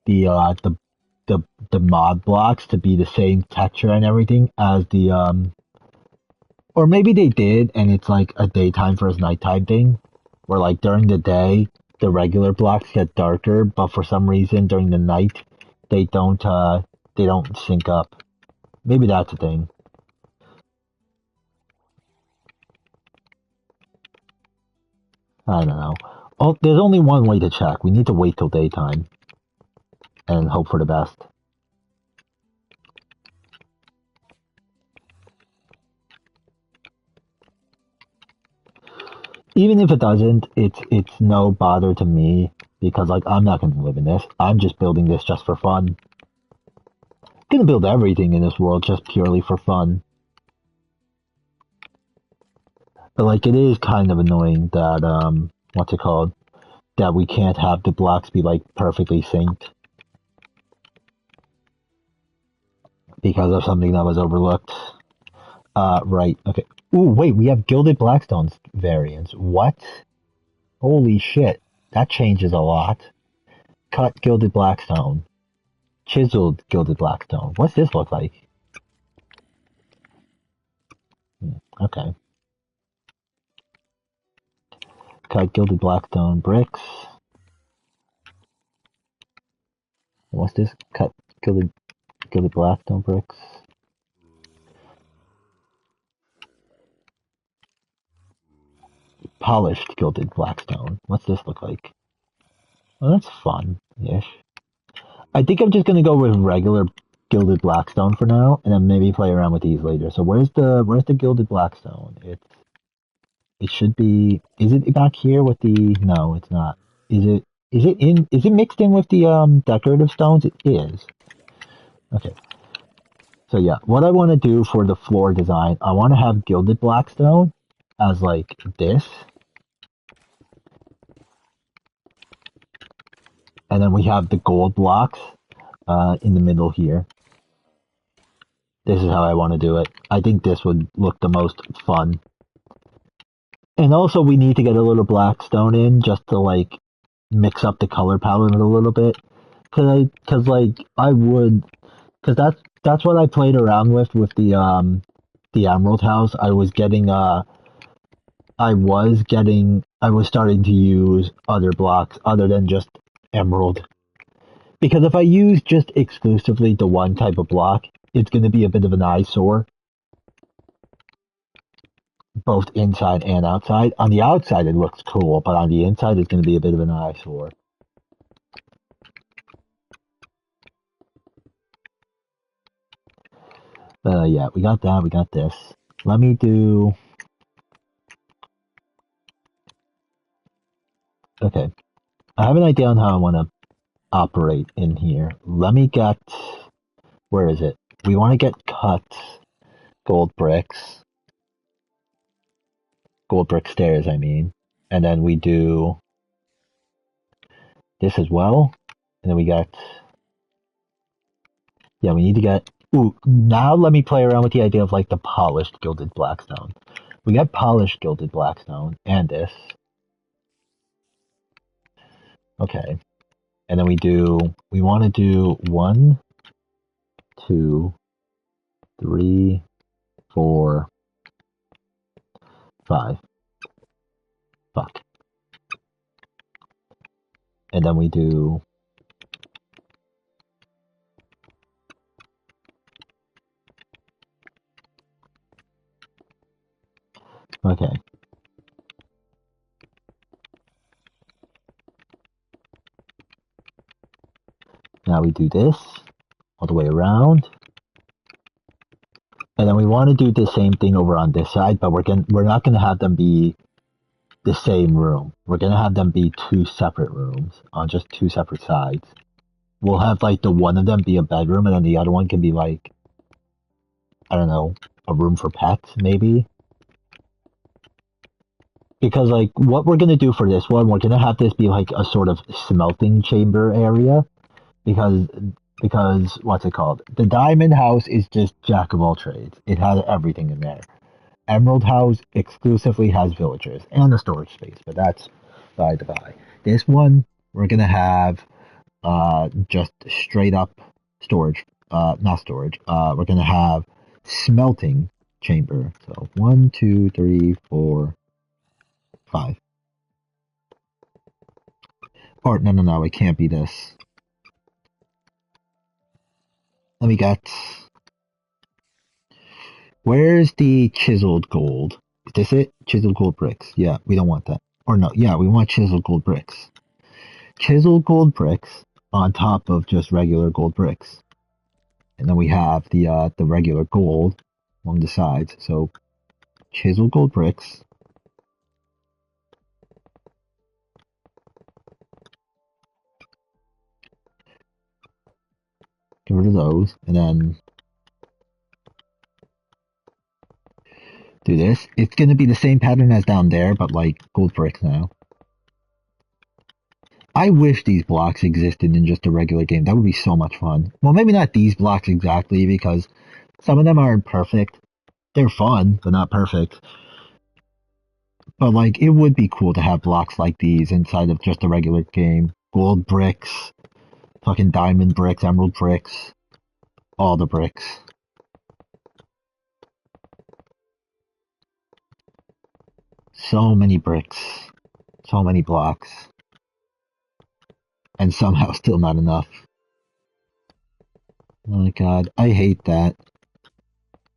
S1: the uh the the the mod blocks to be the same texture and everything as the or maybe they did and it's like a daytime versus nighttime thing where like during the day the regular blocks get darker but for some reason during the night they don't sync up. Maybe that's a thing. I don't know. Oh, there's only one way to check. We need to wait till daytime and hope for the best. Even if it doesn't, it's no bother to me because like I'm not gonna live in this. I'm just building this just for fun. I'm gonna build everything in this world just purely for fun. But like it is kind of annoying that what's it called? That we can't have the blocks be like perfectly synced because of something that was overlooked. Right. Okay. Ooh, wait, we have Gilded Blackstone's variants. What? Holy shit. That changes a lot. Cut Gilded Blackstone. Chiseled Gilded Blackstone. What's this look like? Okay. Cut Gilded Blackstone bricks. What's this? Cut Gilded Blackstone bricks. Polished Gilded Blackstone. What's this look like? Oh, that's fun-ish. I think I'm just gonna go with regular Gilded Blackstone for now, and then maybe play around with these later. So where's the Gilded Blackstone? It should be. Is it back here with the? No, it's not. Is it mixed in with the decorative stones? It is. Okay. So yeah, what I want to do for the floor design, I want to have Gilded Blackstone as like this, and then we have the gold blocks in the middle here. This is how I want to do it. I think this would look the most fun. And also we need to get a little black stone in just to like mix up the color palette a little bit cause like I would, cause that's what I played around with the Emerald House. I was starting to use other blocks other than just Emerald. Because if I use just exclusively the one type of block, it's going to be a bit of an eyesore, both inside and outside. On the outside, it looks cool, but on the inside, it's going to be a bit of an eyesore. Yeah, we got that. We got this. Let me do. Okay, I have an idea on how I want to operate in here. Let me get. Where is it? We want to get cut gold bricks, gold brick stairs. I mean, and then we do this as well, and then we got. Yeah, we need to get. Ooh, now let me play around with the idea of like the polished gilded blackstone. We got polished gilded blackstone and this. Okay. And then we want to do 1, 2, 3, 4, 5. Fuck. And then we do, okay. Now we do this all the way around. And then we want to do the same thing over on this side, but we're not going to have them be the same room. We're going to have them be two separate rooms on just two separate sides. We'll have like the one of them be a bedroom and then the other one can be like, I don't know, a room for pets maybe. Because like what we're going to do for this one, we're going to have this be like a sort of smelting chamber area because what's it called? The Diamond House is just jack of all trades. It has everything in there. Emerald House exclusively has villagers and a storage space, but that's by the by. This one we're gonna have just straight up storage, not storage. We're gonna have smelting chamber. So 1, 2, 3, 4, 5. Or no, it can't be this. Let me get. Where's the chiseled gold? Is this it? Chiseled gold bricks. Yeah, we don't want that. Or no, yeah, we want chiseled gold bricks. Chiseled gold bricks on top of just regular gold bricks. And then we have the regular gold along the sides. So chiseled gold bricks. Get rid of those. And then do this. It's going to be the same pattern as down there, but like gold bricks now. I wish these blocks existed in just a regular game. That would be so much fun. Well, maybe not these blocks exactly, because some of them aren't perfect. They're fun, but not perfect. But like, it would be cool to have blocks like these inside of just a regular game. Gold bricks, fucking diamond bricks, emerald bricks, all the bricks. So many bricks, so many blocks, and somehow still not enough. Oh my god, I hate that.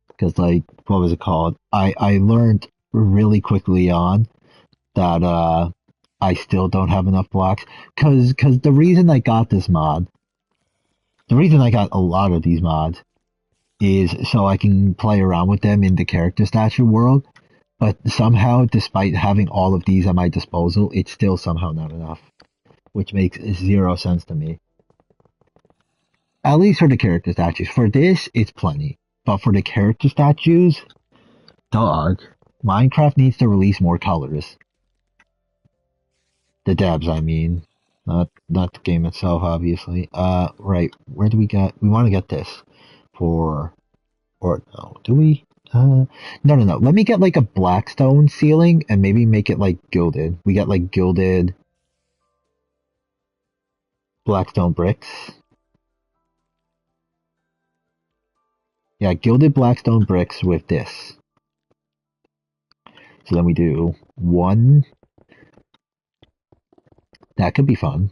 S1: Because like, what was it called? I learned really quickly on that I still don't have enough blocks. Cause the reason I got this mod, the reason I got a lot of these mods, is so I can play around with them in the character statue world. But somehow, despite having all of these at my disposal, it's still somehow not enough. Which makes zero sense to me. At least for the character statues. For this, it's plenty. But for the character statues, dog, Minecraft needs to release more colors. The devs, I mean. Not the game itself, obviously. Right. Where do we get? We want to get this. Or no. Do we? No. Let me get like a blackstone ceiling and maybe make it like gilded. We get like gilded. blackstone bricks. Yeah, gilded blackstone bricks with this. So then we do one. That could be fun.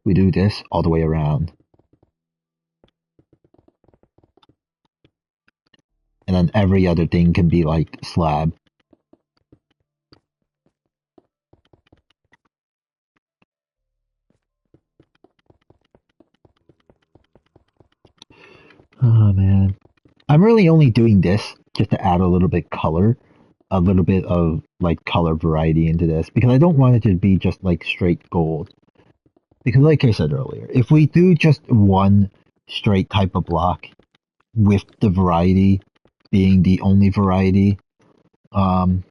S1: We do this all the way around. And then every other thing can be like slab. Oh man. I'm really only doing this just to add a little bit color, a little bit of like color variety into this because I don't want it to be just like straight gold. Because like I said earlier, if we do just one straight type of block with the variety being the only variety, um,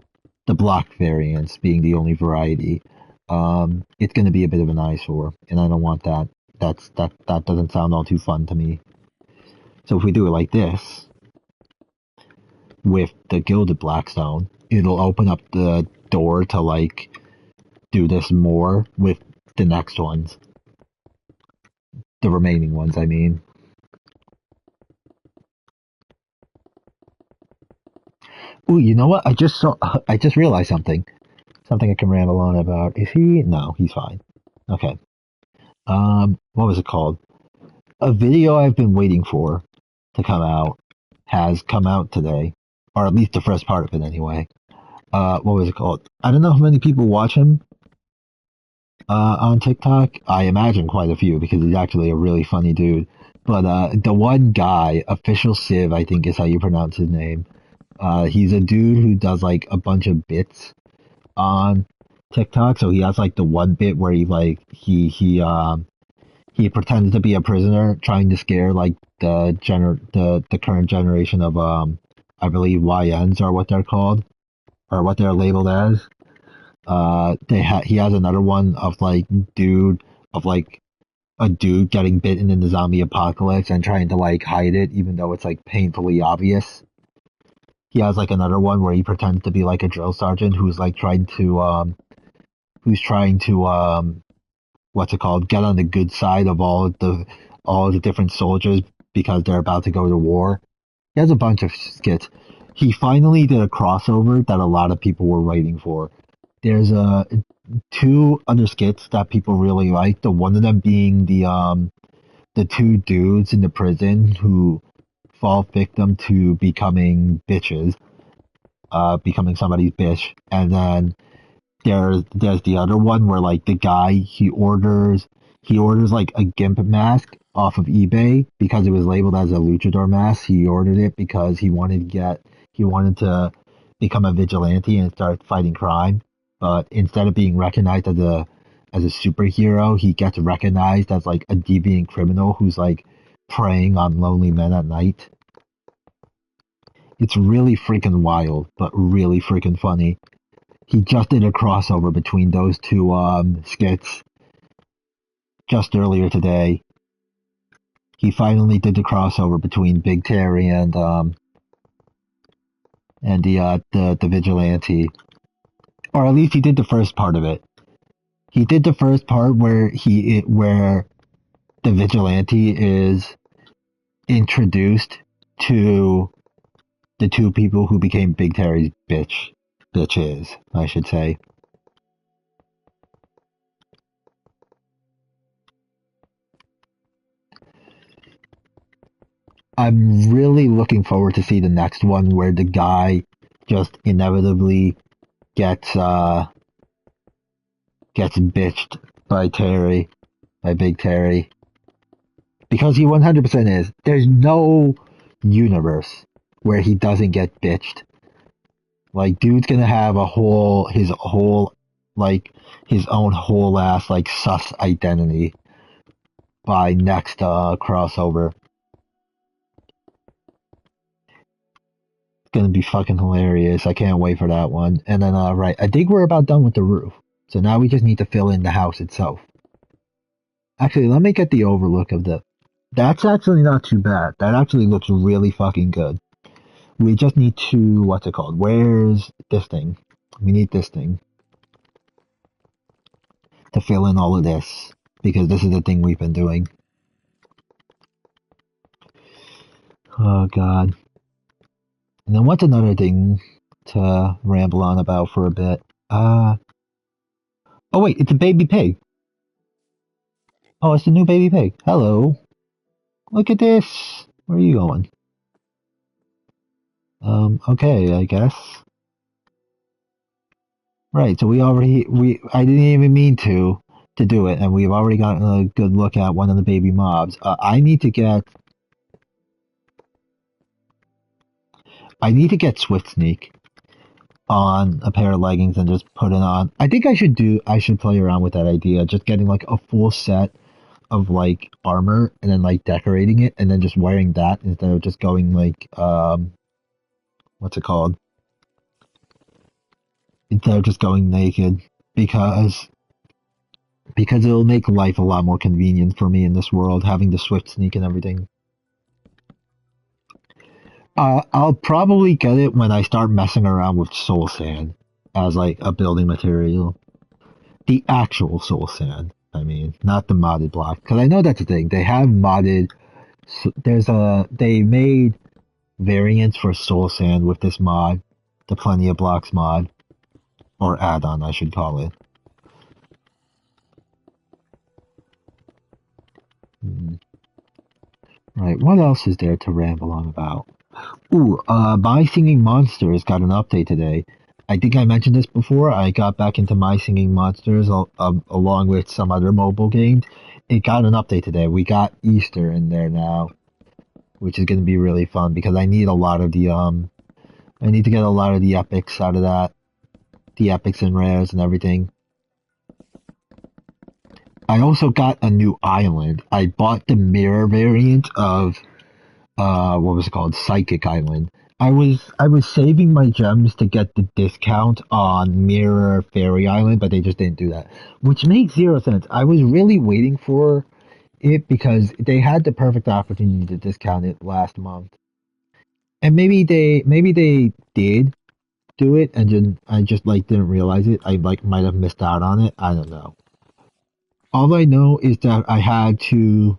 S1: the block variance being the only variety, it's going to be a bit of an eyesore, and I don't want that. That doesn't sound all too fun to me. So if we do it like this, with the gilded blackstone, it'll open up the door to like do this more with the next ones, the remaining ones. I mean, ooh, you know what? I just saw. I just realized something. Something I can ramble on about. Is he? No, he's fine. Okay. What was it called? A video I've been waiting for to come out has come out today, or at least the first part of it anyway. What was it called? I don't know how many people watch him on TikTok. I imagine quite a few because he's actually a really funny dude. But the one guy, Official Civ, I think is how you pronounce his name. He's a dude who does like a bunch of bits on TikTok. So he has like the one bit where he pretends to be a prisoner trying to scare like the current generation of I believe YNs are what they're called or what they're labeled as. He has another one of like dude of like a dude getting bitten in the zombie apocalypse and trying to like hide it even though it's like painfully obvious. He has like another one where he pretends to be like a drill sergeant who's trying to what's it called, get on the good side of all the different soldiers because they're about to go to war. He has a bunch of skits. He finally did a crossover that a lot of people were waiting for. There's two other skits that people really like. The one of them being the two dudes in the prison who fall victim to becoming bitches, becoming somebody's bitch, and then there's the other one where like the guy he orders like a gimp mask off of eBay because it was labeled as a luchador mask. He ordered it because he wanted to become a vigilante and start fighting crime. But instead of being recognized as a superhero, he gets recognized as like a deviant criminal who's like preying on lonely men at night. It's really freaking wild, but really freaking funny. He just did a crossover between those two skits just earlier today. He finally did the crossover between Big Terry and the vigilante, or at least he did the first part of it. He did the first part where the vigilante is introduced to the two people who became Big Terry's bitches, I should say. I'm really looking forward to see the next one where the guy just inevitably gets gets bitched by Terry, by Big Terry, because he 100% is. There's no universe where he doesn't get bitched. Like, dude's gonna have like his own whole ass like sus identity by next crossover. Gonna be fucking hilarious. I can't wait for that one. And then, right, I think we're about done with the roof. So now we just need to fill in the house itself. Actually, let me get the overlook of the. That's actually not too bad. That actually looks really fucking good. We just need to, what's it called? Where's this thing? We need this thing to fill in all of this because this is the thing we've been doing. Oh god. And then what's another thing to ramble on about for a bit? Oh wait, it's a baby pig. Oh, it's a new baby pig. Hello. Look at this. Where are you going? Okay, I guess. Right, so I didn't even mean to do it, and we've already gotten a good look at one of the baby mobs. I need to get Swift Sneak on a pair of leggings and just put it on. I should play around with that idea, just getting like a full set of like armor and then like decorating it and then just wearing that instead of just going like what's it called? Instead of just going naked because it'll make life a lot more convenient for me in this world having the Swift Sneak and everything. I'll probably get it when I start messing around with soul sand as like a building material. The actual soul sand, I mean, not the modded block. Because I know that's the thing. They have modded. They made variants for soul sand with this mod, the Plenty of Blocks mod, or add-on, I should call it. Right, what else is there to ramble on about? Ooh, My Singing Monsters got an update today. I think I mentioned this before. I got back into My Singing Monsters along with some other mobile games. It got an update today. We got Easter in there now, which is going to be really fun because I need to get a lot of the epics out of that, the epics and rares and everything. I also got a new island. I bought the mirror variant of what was it called? Psychic Island. I was saving my gems to get the discount on Mirror Fairy Island, but they just didn't do that, which makes zero sense. I was really waiting for it because they had the perfect opportunity to discount it last month, and maybe they did do it, and then I just like didn't realize it. I like might have missed out on it. I don't know. All I know is that I had to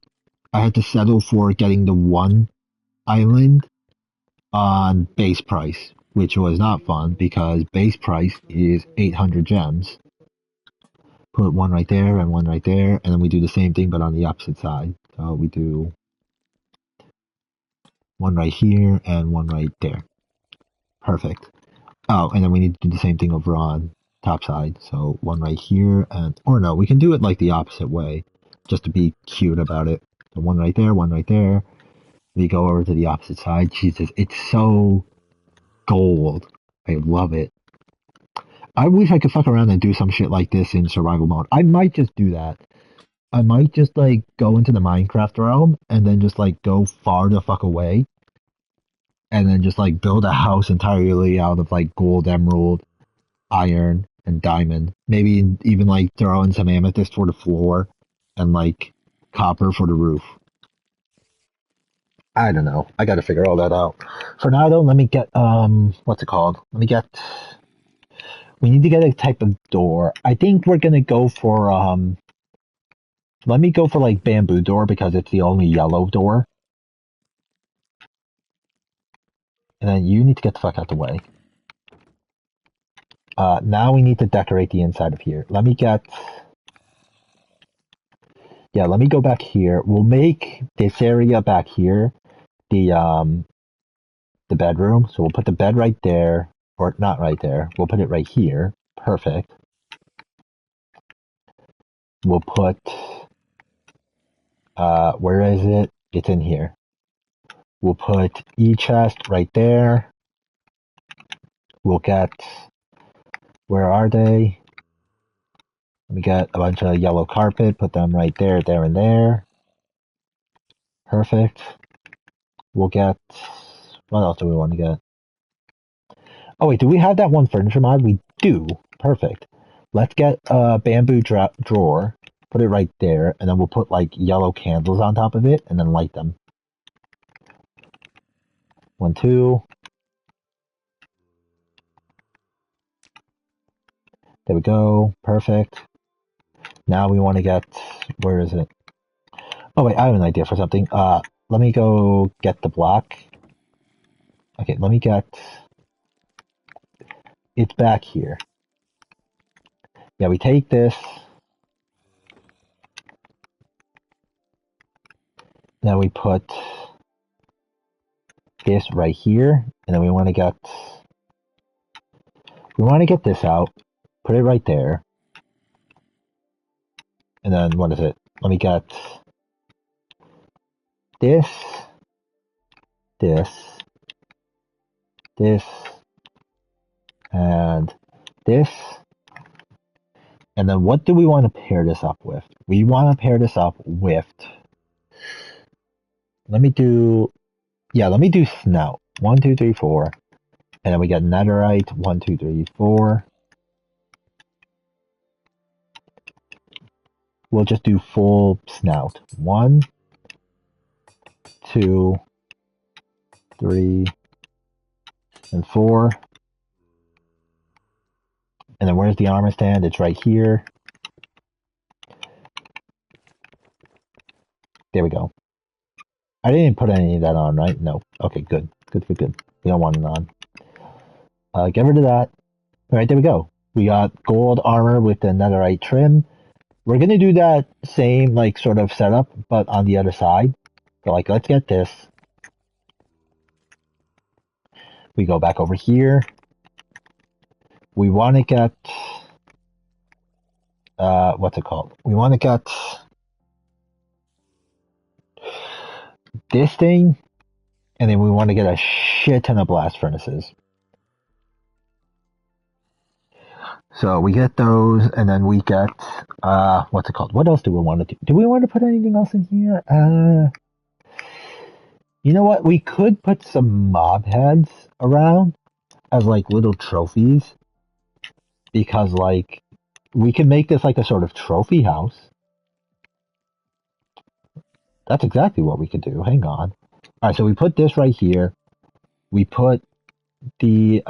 S1: settle for getting the one island on base price, which was not fun because base price is 800 gems. Put one right there and one right there, and then we do the same thing but on the opposite side. So we do one right here and one right there. Perfect. Oh, and then we need to do the same thing over on top side. So one right here and or no, we can do it like the opposite way, just to be cute about it. So one right there, one right there. We go over to the opposite side. Jesus, it's so gold. I love it. I wish I could fuck around and do some shit like this in survival mode. I might just do that. I might just like go into the Minecraft realm and then just like go far the fuck away and then just like build a house entirely out of like gold, emerald, iron, and diamond. Maybe even like throw in some amethyst for the floor and like copper for the roof. I don't know. I gotta figure all that out. For now though, let me get what's it called? We need to get a type of door. I think we're gonna go for let me go for like bamboo door because it's the only yellow door. And then you need to get the fuck out the way. Now we need to decorate the inside of here. Let me go back here. We'll make this area back here the bedroom. So we'll put the bed right there, or not right there. We'll put it right here. Perfect. We'll put where is it? It's in here. We'll put chest right there. We'll get where are they? Let me get a bunch of yellow carpet, put them right there, there, and there. Perfect. We'll get what else do we want to get? Oh wait, do we have that one furniture mod? We do. Perfect. Let's get a bamboo drawer, put it right there, and then we'll put like yellow candles on top of it and then light them. 1, 2. There we go. Perfect. Now we want to get, where is it? Oh wait, I have an idea for something. Let me go get the block. Okay, let me get, it's back here. Yeah, we take this, then we put this right here, and then we want to get this out, put it right there, and then what is it? Let me get this, this, this, and this. And then what do we want to pair this up with? We want to pair this up with, let me do snout. 1, 2, 3, 4. And then we got netherite. 1, 2, 3, 4. We'll just do full snout. 1, 2, 3, and 4. And then where's the armor stand? It's right here. There we go. I didn't put any of that on, right? No. Okay, good. Good. We don't want it on. Get rid of that. All right, there we go. We got gold armor with the netherite trim. We're going to do that same, like, sort of setup, but on the other side. So, like, let's get this. We go back over here. We want to get, what's it called? We want to get this thing, and then we want to get a shit ton of blast furnaces. So we get those, and then we get, what's it called? What else do we want to do? Do we want to put anything else in here? You know what? We could put some mob heads around as like little trophies, because like we can make this like a sort of trophy house. That's exactly what we could do. Hang on. All right, so we put this right here. We put the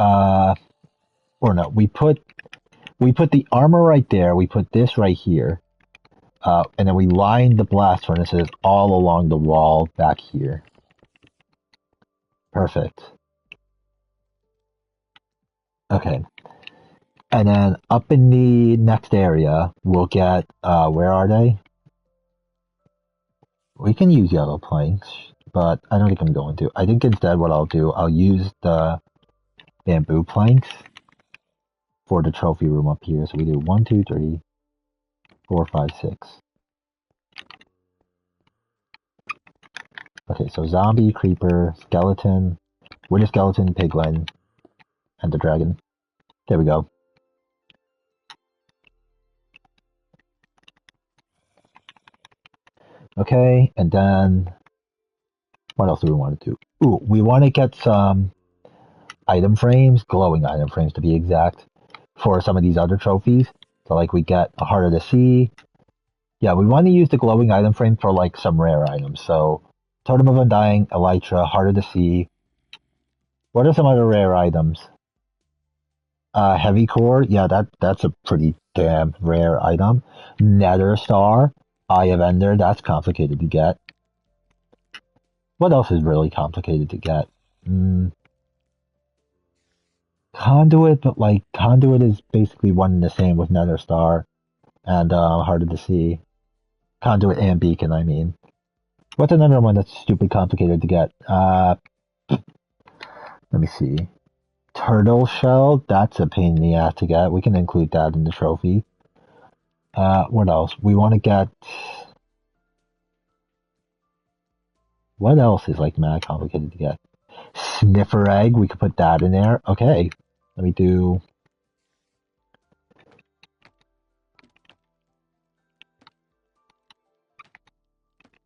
S1: we put the armor right there. We put this right here, and then we lined the blast furnaces all along the wall back here. Perfect. Okay. And then up in the next area, we'll get, where are they? We can use yellow planks, but I don't think I'm going to. I think instead what I'll do, I'll use the bamboo planks for the trophy room up here. So we do 1, 2, 3, 4, 5, 6. Okay, so zombie, creeper, skeleton, wither skeleton, piglin, and the dragon. There we go. Okay, and then what else do we want to do? Ooh, we want to get some item frames, glowing item frames to be exact, for some of these other trophies. So like we get a Heart of the Sea. Yeah, we want to use the glowing item frame for like some rare items. So Totem of Undying, Elytra, Heart of the Sea. What are some other rare items? Heavy Core, yeah, that's a pretty damn rare item. Nether Star, Eye of Ender, that's complicated to get. What else is really complicated to get? Conduit, but like Conduit is basically one and the same with Nether Star and Heart of the Sea. Conduit and Beacon, I mean. What's another one that's stupid complicated to get? Let me see. Turtle Shell, that's a pain in the ass to get. We can include that in the trophy. What else? We want to get... What else is like mad complicated to get? Sniffer Egg, we could put that in there. Okay, let me do...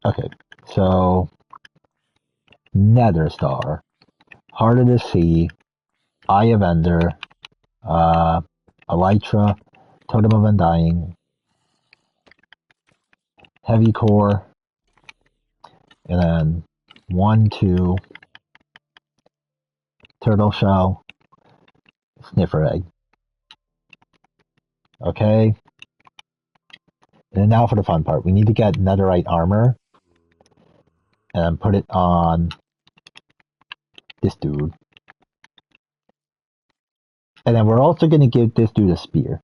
S1: Okay, so... Nether Star, Heart of the Sea, Eye of Ender, Elytra, Totem of Undying, Heavy Core, and then 1, 2, Turtle Shell, Sniffer Egg. Okay. And now for the fun part. We need to get netherite armor and put it on this dude. And then we're also going to give this dude a spear.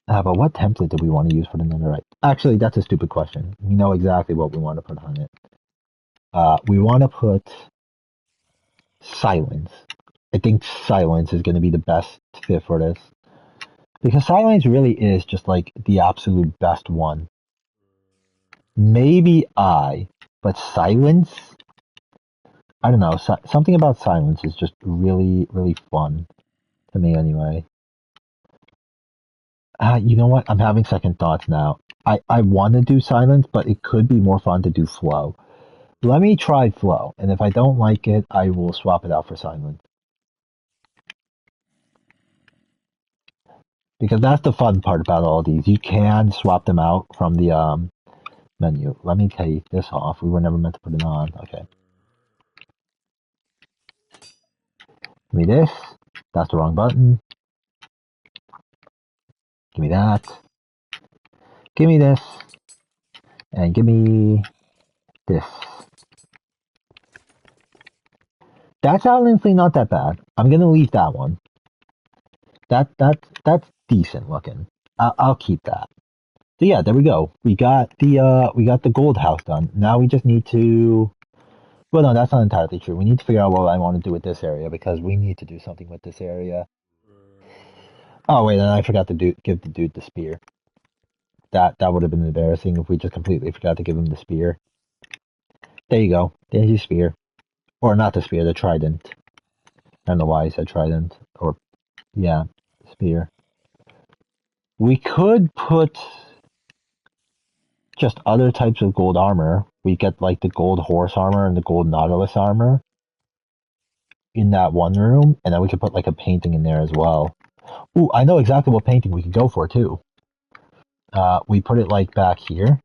S1: But what template do we want to use for the netherite? Actually, that's a stupid question. We know exactly what we want to put on it. We want to put silence. I think silence is going to be the best fit for this. Because silence really is just like the absolute best one. Maybe but silence, I don't know. Something about silence is just really, really fun to me anyway. You know what? I'm having second thoughts now. I want to do silence, but it could be more fun to do flow. Let me try flow, and if I don't like it, I will swap it out for silence. Because that's the fun part about all these. You can swap them out from the menu. Let me take this off. We were never meant to put it on. Okay. Give me this. That's the wrong button. Give me that. Give me this. And give me this. That's honestly not that bad. I'm gonna leave that one. That's decent looking. I'll keep that. So yeah, there we go. We got the gold house done. Now we just need to. Well, no, that's not entirely true. We need to figure out what I want to do with this area because we need to do something with this area. Oh wait, and I forgot to give the dude the spear. That would have been embarrassing if we just completely forgot to give him the spear. There you go. There's your spear. Or not the spear, the trident. I don't know why I said trident. Or, yeah, spear. We could put just other types of gold armor. We get like the gold horse armor and the gold nautilus armor in that one room. And then we could put like a painting in there as well. Ooh, I know exactly what painting we could go for too. We put it like back here.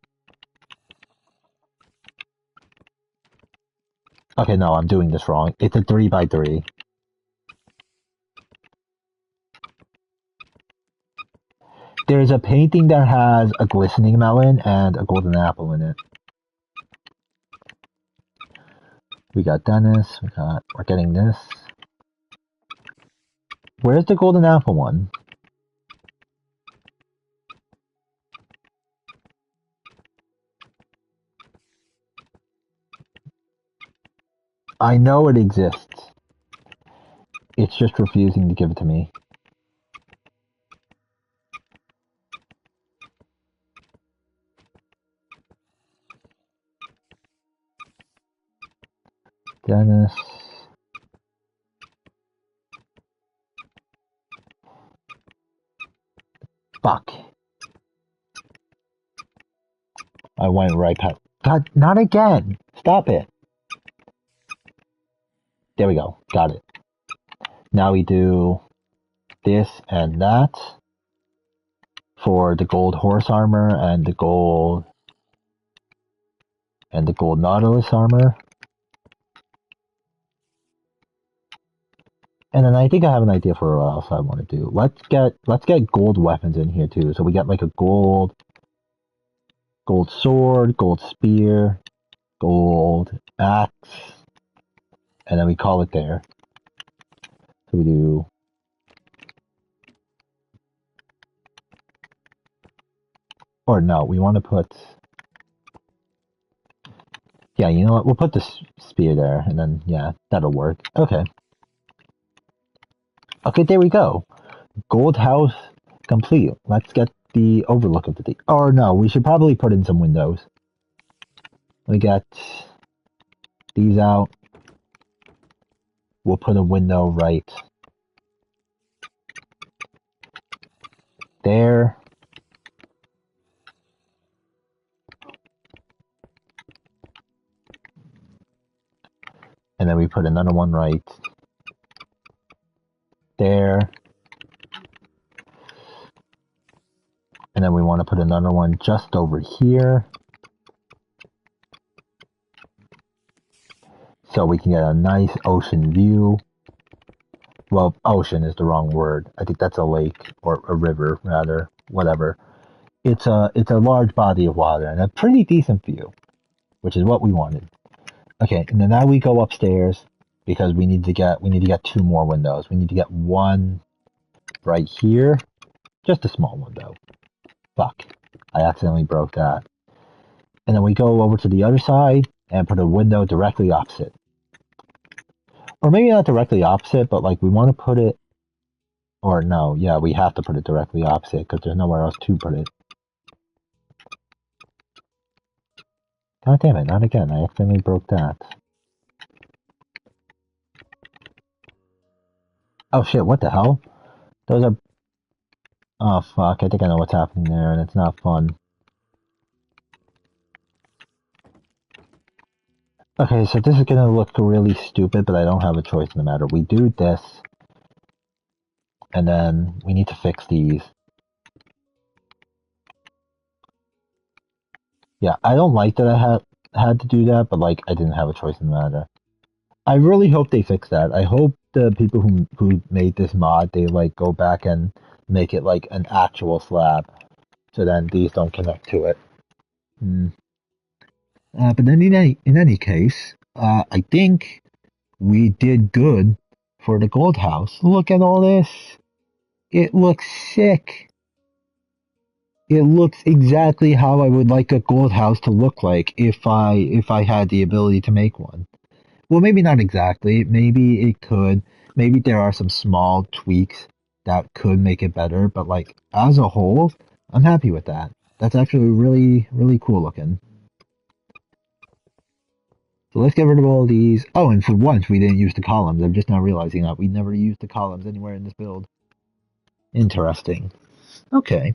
S1: Okay, no, I'm doing this wrong. It's a 3x3. There's a painting that has a glistening melon and a golden apple in it. We got Dennis. We're getting this. Where's the golden apple one? I know it exists. It's just refusing to give it to me. Dennis. Fuck. I went right past. God, not again. Stop it. There we go. Got it. Now we do this and that for the gold horse armor and the gold nautilus armor. And then I think I have an idea for what else I want to do. Let's get gold weapons in here too. So we get like a gold sword, gold spear, gold axe, and then we call it there. So we do or no, we want to put yeah, you know what? We'll put the spear there, and then yeah, that'll work. Okay. Okay, there we go. Gold house complete. Let's get the overlook of the thing. Or no, we should probably put in some windows. We get these out. We'll put a window right there. And then we put another one right there. And then we want to put another one just over here. So we can get a nice ocean view. Well, ocean is the wrong word. I think that's a lake or a river, rather. Whatever. it's a large body of water and a pretty decent view, which is what we wanted. Okay, and then now we go upstairs because we need to get two more windows. We need to get one right here, just a small window. Fuck, I accidentally broke that. And then we go over to the other side and put a window directly opposite. Or maybe not directly opposite, but like we want to put it, or no, yeah, we have to put it directly opposite because there's nowhere else to put it. God damn it, not again. I accidentally broke that. Oh shit, what the hell? Those are... Oh fuck, I think I know what's happening there and it's not fun. Okay, so this is gonna look really stupid, but I don't have a choice in the matter. We do this, and then we need to fix these. Yeah, I don't like that I had to do that, but like I didn't have a choice in the matter. I really hope they fix that. I hope the people who made this mod, they like go back and make it like an actual slab, so then these don't connect to it. Hmm. But then in any case, I think we did good for the gold house. Look at all this. It looks sick. It looks exactly how I would like a gold house to look like if I had the ability to make one. Well, maybe not exactly. Maybe it could. Maybe there are some small tweaks that could make it better, but like as a whole, I'm happy with that. That's actually really, really cool looking. So let's get rid of all these. Oh, and for once we didn't use the columns. I'm just now realizing that we never used the columns anywhere in this build. Interesting. Okay.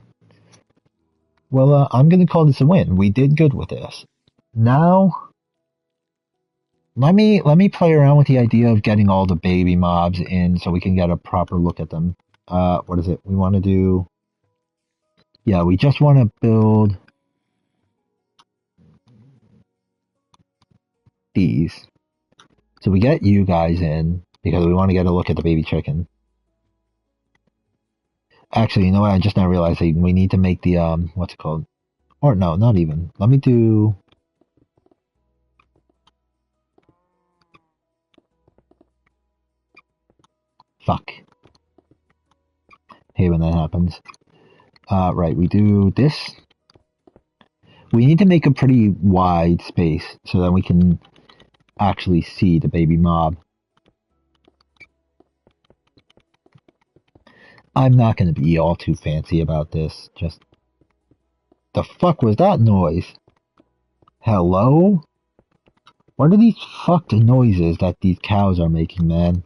S1: Well, I'm gonna call this a win. We did good with this. Now, let me play around with the idea of getting all the baby mobs in so we can get a proper look at them. What is it? We want to do... Yeah, we just want to build these. So we get you guys in because we want to get a look at the baby chicken. Actually, you know what? I just now realized we need to make the, what's it called? Or no, not even. Let me do... Fuck. Hey, when that happens. Right, we do this. We need to make a pretty wide space so that we can actually see the baby mob. I'm not going to be all too fancy about this. Just... The fuck was that noise? Hello? What are these fucked noises that these cows are making, man?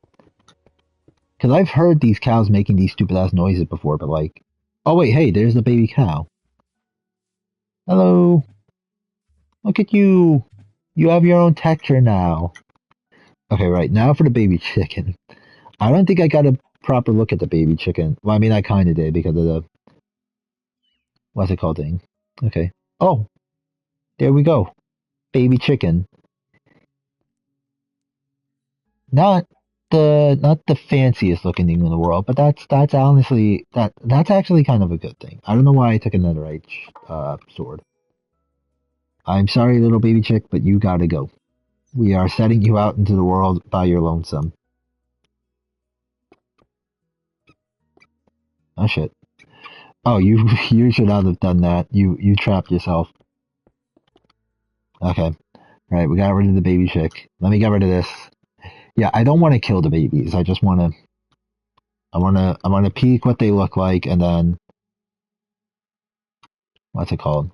S1: Because I've heard these cows making these stupid ass noises before, but like... Oh wait, hey, there's the baby cow. Hello. Look at you. You have your own texture now. Okay, right, now for the baby chicken. I don't think I got a proper look at the baby chicken. Well, I mean, I kind of did because of the... What's it called thing? Okay. Oh, there we go. Baby chicken. Not the fanciest looking thing in the world, but that's honestly that's actually kind of a good thing. I don't know why I took a netherite sword. I'm sorry, little baby chick, but you gotta go. We are setting you out into the world by your lonesome. Oh shit. Oh, you you should not have done that. You trapped yourself. Okay. Right, we got rid of the baby chick. Let me get rid of this. Yeah, I don't want to kill the babies. I just want to... I want to peek what they look like, and then... What's it called?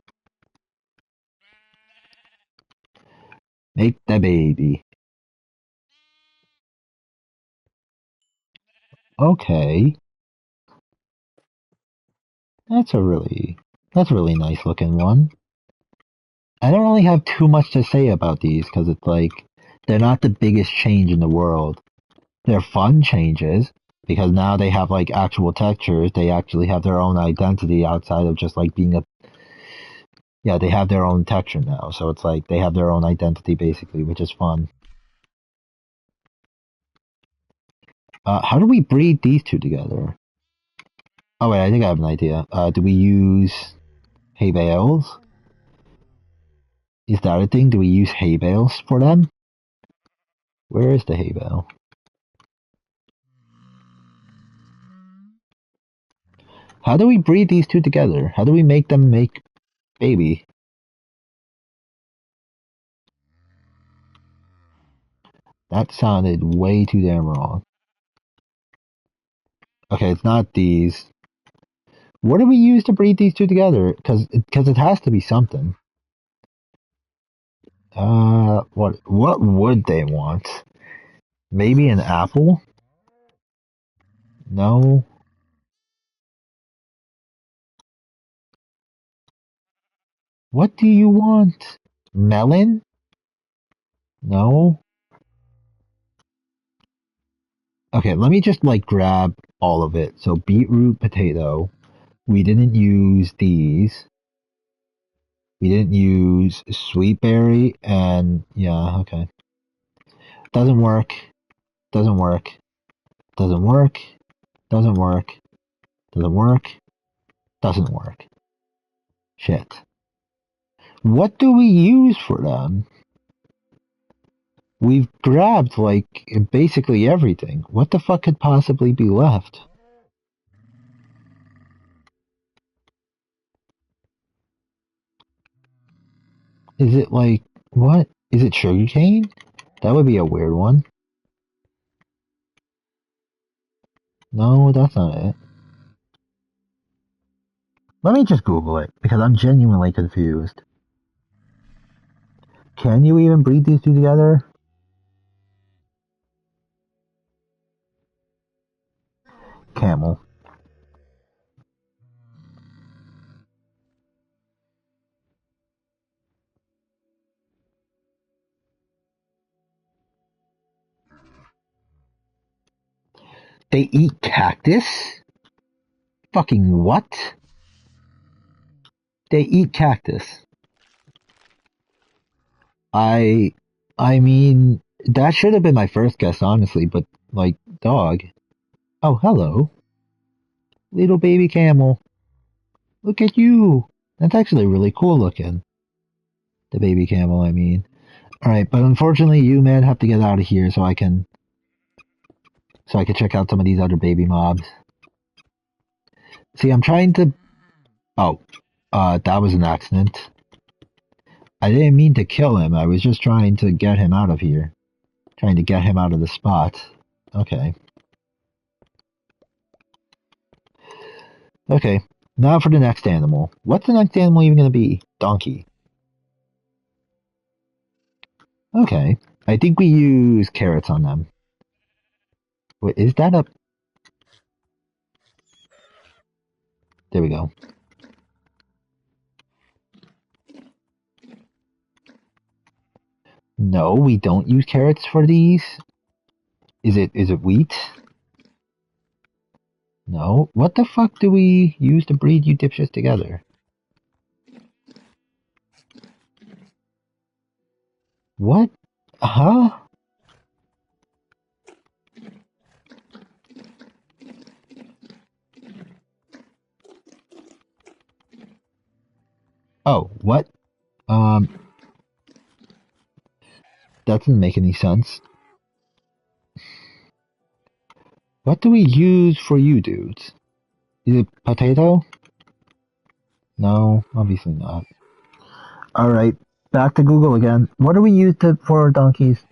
S1: Make the baby. Okay. That's a really... That's a really nice looking one. I don't really have too much to say about these, because it's like... They're not the biggest change in the world. They're fun changes, because now they have like actual textures. They actually have their own identity outside of just like being a... Yeah, they have their own texture now, so it's like they have their own identity basically, which is fun. How do we breed these two together? Oh wait, I think I have an idea. Do we use... Hay bales? Is that a thing? Do we use hay bales for them? Where is the hay bale? How do we breed these two together? How do we make them make baby? That sounded way too damn wrong. Okay, it's not these. What do we use to breed these two together? Because it has to be something. What would they want? Maybe an apple? No. What do you want? Melon? No. Okay, let me just like grab all of it. So beetroot, potato. We didn't use these. We didn't use sweet berry and yeah, okay. Doesn't work. Doesn't work. Doesn't work. Doesn't work. Doesn't work. Doesn't work. Shit. What do we use for them? We've grabbed like basically everything. What the fuck could possibly be left? Is it like what? Is it sugarcane? That would be a weird one. No, that's not it. Let me just Google it because I'm genuinely confused. Can you even breed these two together? Camel. They eat cactus? Fucking what? They eat cactus. I I mean that should have been my first guess honestly, but like dog. Oh, hello. Little baby camel. Look at you. That's actually really cool looking. The baby camel, I mean. Alright, but unfortunately you man have to get out of here so I can check out some of these other baby mobs. See, I'm trying to oh, that was an accident. I didn't mean to kill him. I was just trying to get him out of here. Trying to get him out of the spot. Okay. Okay. Now for the next animal. What's the next animal even going to be? Donkey. Okay. I think we use carrots on them. Wait, is that a... There we go. No, we don't use carrots for these. Is it wheat? No. What the fuck do we use to breed you dipshits together? What? Huh? Oh, what? Um, that doesn't make any sense. What do we use for you dudes? Is it potato? No, obviously not. Alright, back to Google again. What do we use for donkeys?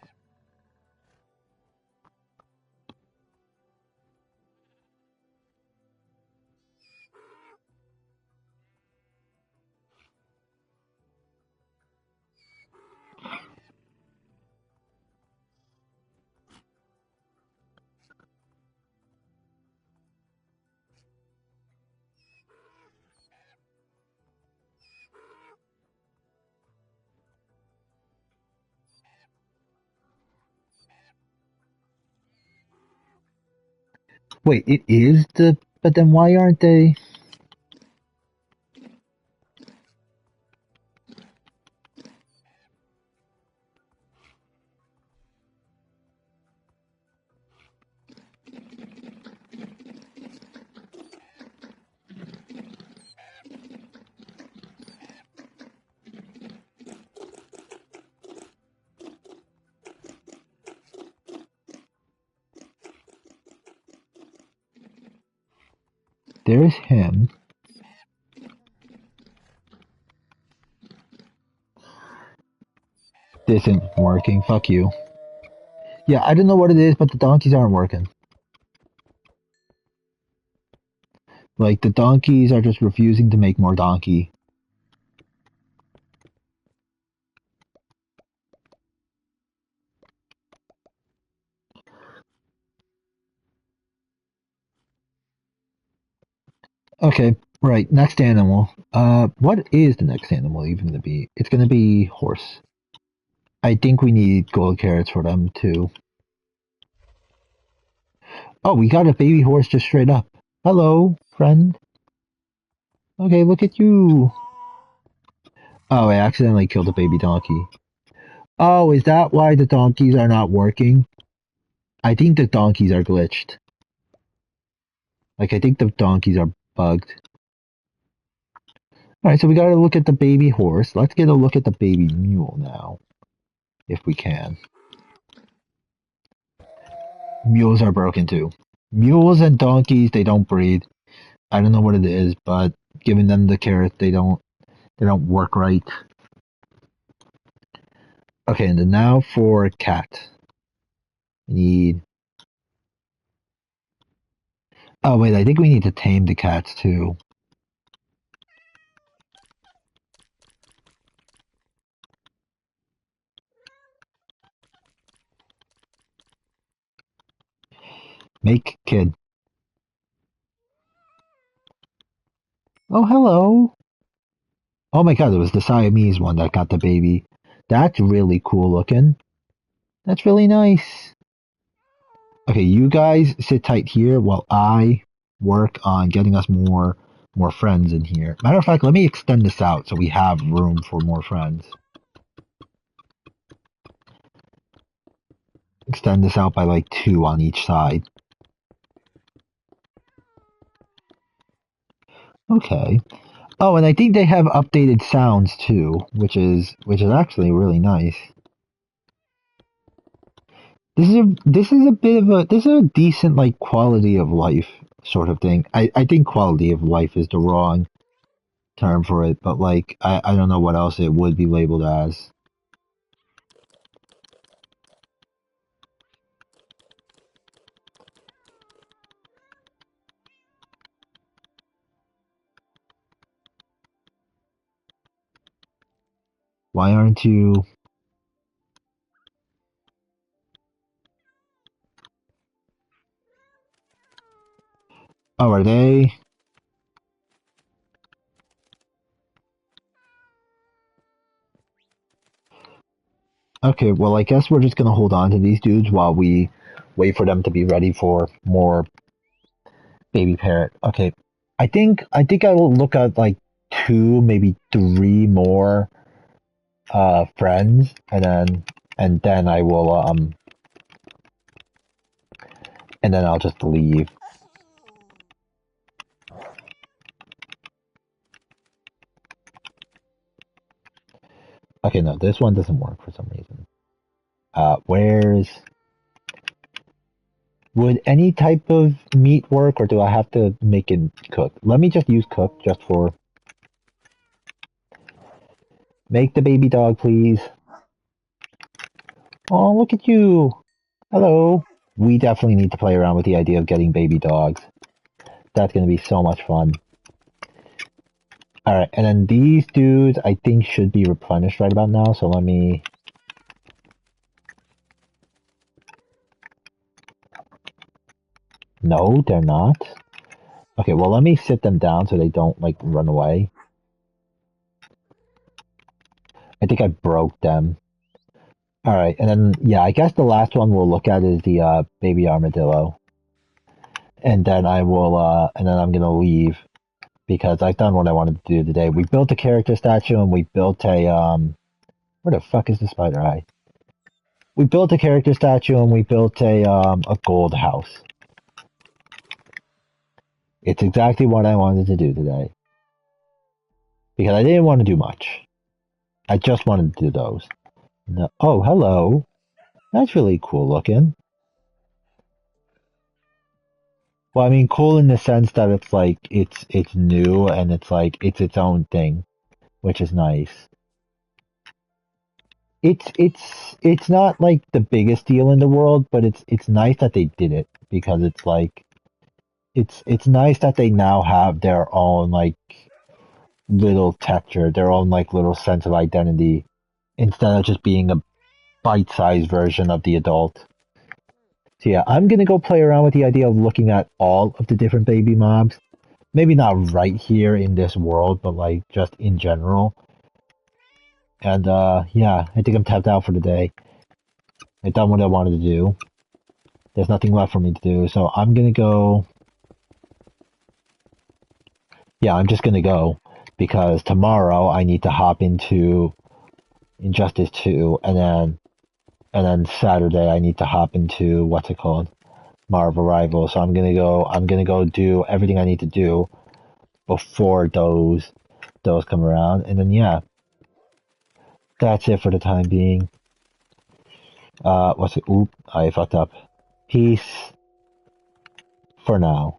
S1: Wait, it is the... But then why aren't they... There's him. This isn't working. Fuck you. Yeah, I don't know what it is, but the donkeys aren't working. Like, the donkeys are just refusing to make more donkey. Okay, right, next animal. What is the next animal even gonna be? It's gonna be horse. I think we need gold carrots for them, too. Oh, we got a baby horse just straight up. Hello, friend. Okay, look at you. Oh, I accidentally killed a baby donkey. Oh, is that why the donkeys are not working? I think the donkeys are glitched. Like, I think the donkeys are bugged. Alright, so we gotta look at the baby horse. Let's get a look at the baby mule now, if we can. Mules are broken too. Mules and donkeys, they don't breed. I don't know what it is, but giving them the carrot, they don't work right. Okay, and then now for cat. We need. Oh wait, I think we need to tame the cats too. Make kid. Oh hello. Oh my god, it was the Siamese one that got the baby. That's really cool looking. That's really nice. Okay, you guys sit tight here while I work on getting us more friends in here. Matter of fact, let me extend this out so we have room for more friends. Extend this out by like 2 on each side. Okay. Oh, and I think they have updated sounds too, which is actually really nice. This is a decent like quality of life sort of thing. I think quality of life is the wrong term for it, but like I don't know what else it would be labeled as. Why aren't you? Oh, are they? Okay, well I guess we're just gonna hold on to these dudes while we wait for them to be ready for more baby parrot. Okay, I think I will look at like 2, maybe 3 more friends, and then I will and then I'll just leave. Okay, no, this one doesn't work for some reason. Where's would any type of meat work, or do I have to make it cook? Let me just use cook just for make the baby dog, please. Oh, look at you. Hello. We definitely need to play around with the idea of getting baby dogs. That's going to be so much fun. Alright, and then these dudes I think should be replenished right about now, so let me... No, they're not. Okay, well let me sit them down so they don't, like, run away. I think I broke them. Alright, and then, yeah, I guess the last one we'll look at is the, baby armadillo. And then and then I'm gonna leave. Because I've done what I wanted to do today. We built a character statue and we built where the fuck is the spider eye? We built a character statue and we built a gold house. It's exactly what I wanted to do today. Because I didn't want to do much. I just wanted to do those. No, oh, hello. That's really cool looking. Well, I mean, cool in the sense that it's like it's new and it's like it's its own thing, which is nice. It's not like the biggest deal in the world, but it's nice that they did it because it's like it's nice that they now have their own like little texture, their own like little sense of identity instead of just being a bite-sized version of the adult. So yeah, I'm gonna go play around with the idea of looking at all of the different baby mobs. Maybe not right here in this world, but like just in general. And yeah, I think I'm tapped out for the day. I've done what I wanted to do. There's nothing left for me to do, so I'm gonna go. Yeah, I'm just gonna go because tomorrow I need to hop into Injustice 2, and then Saturday I need to hop into what's it called, Marvel Rivals. So I'm gonna go. I'm gonna go do everything I need to do before those come around, and then yeah, that's it for the time being. What's it? Oop, I fucked up. Peace for now.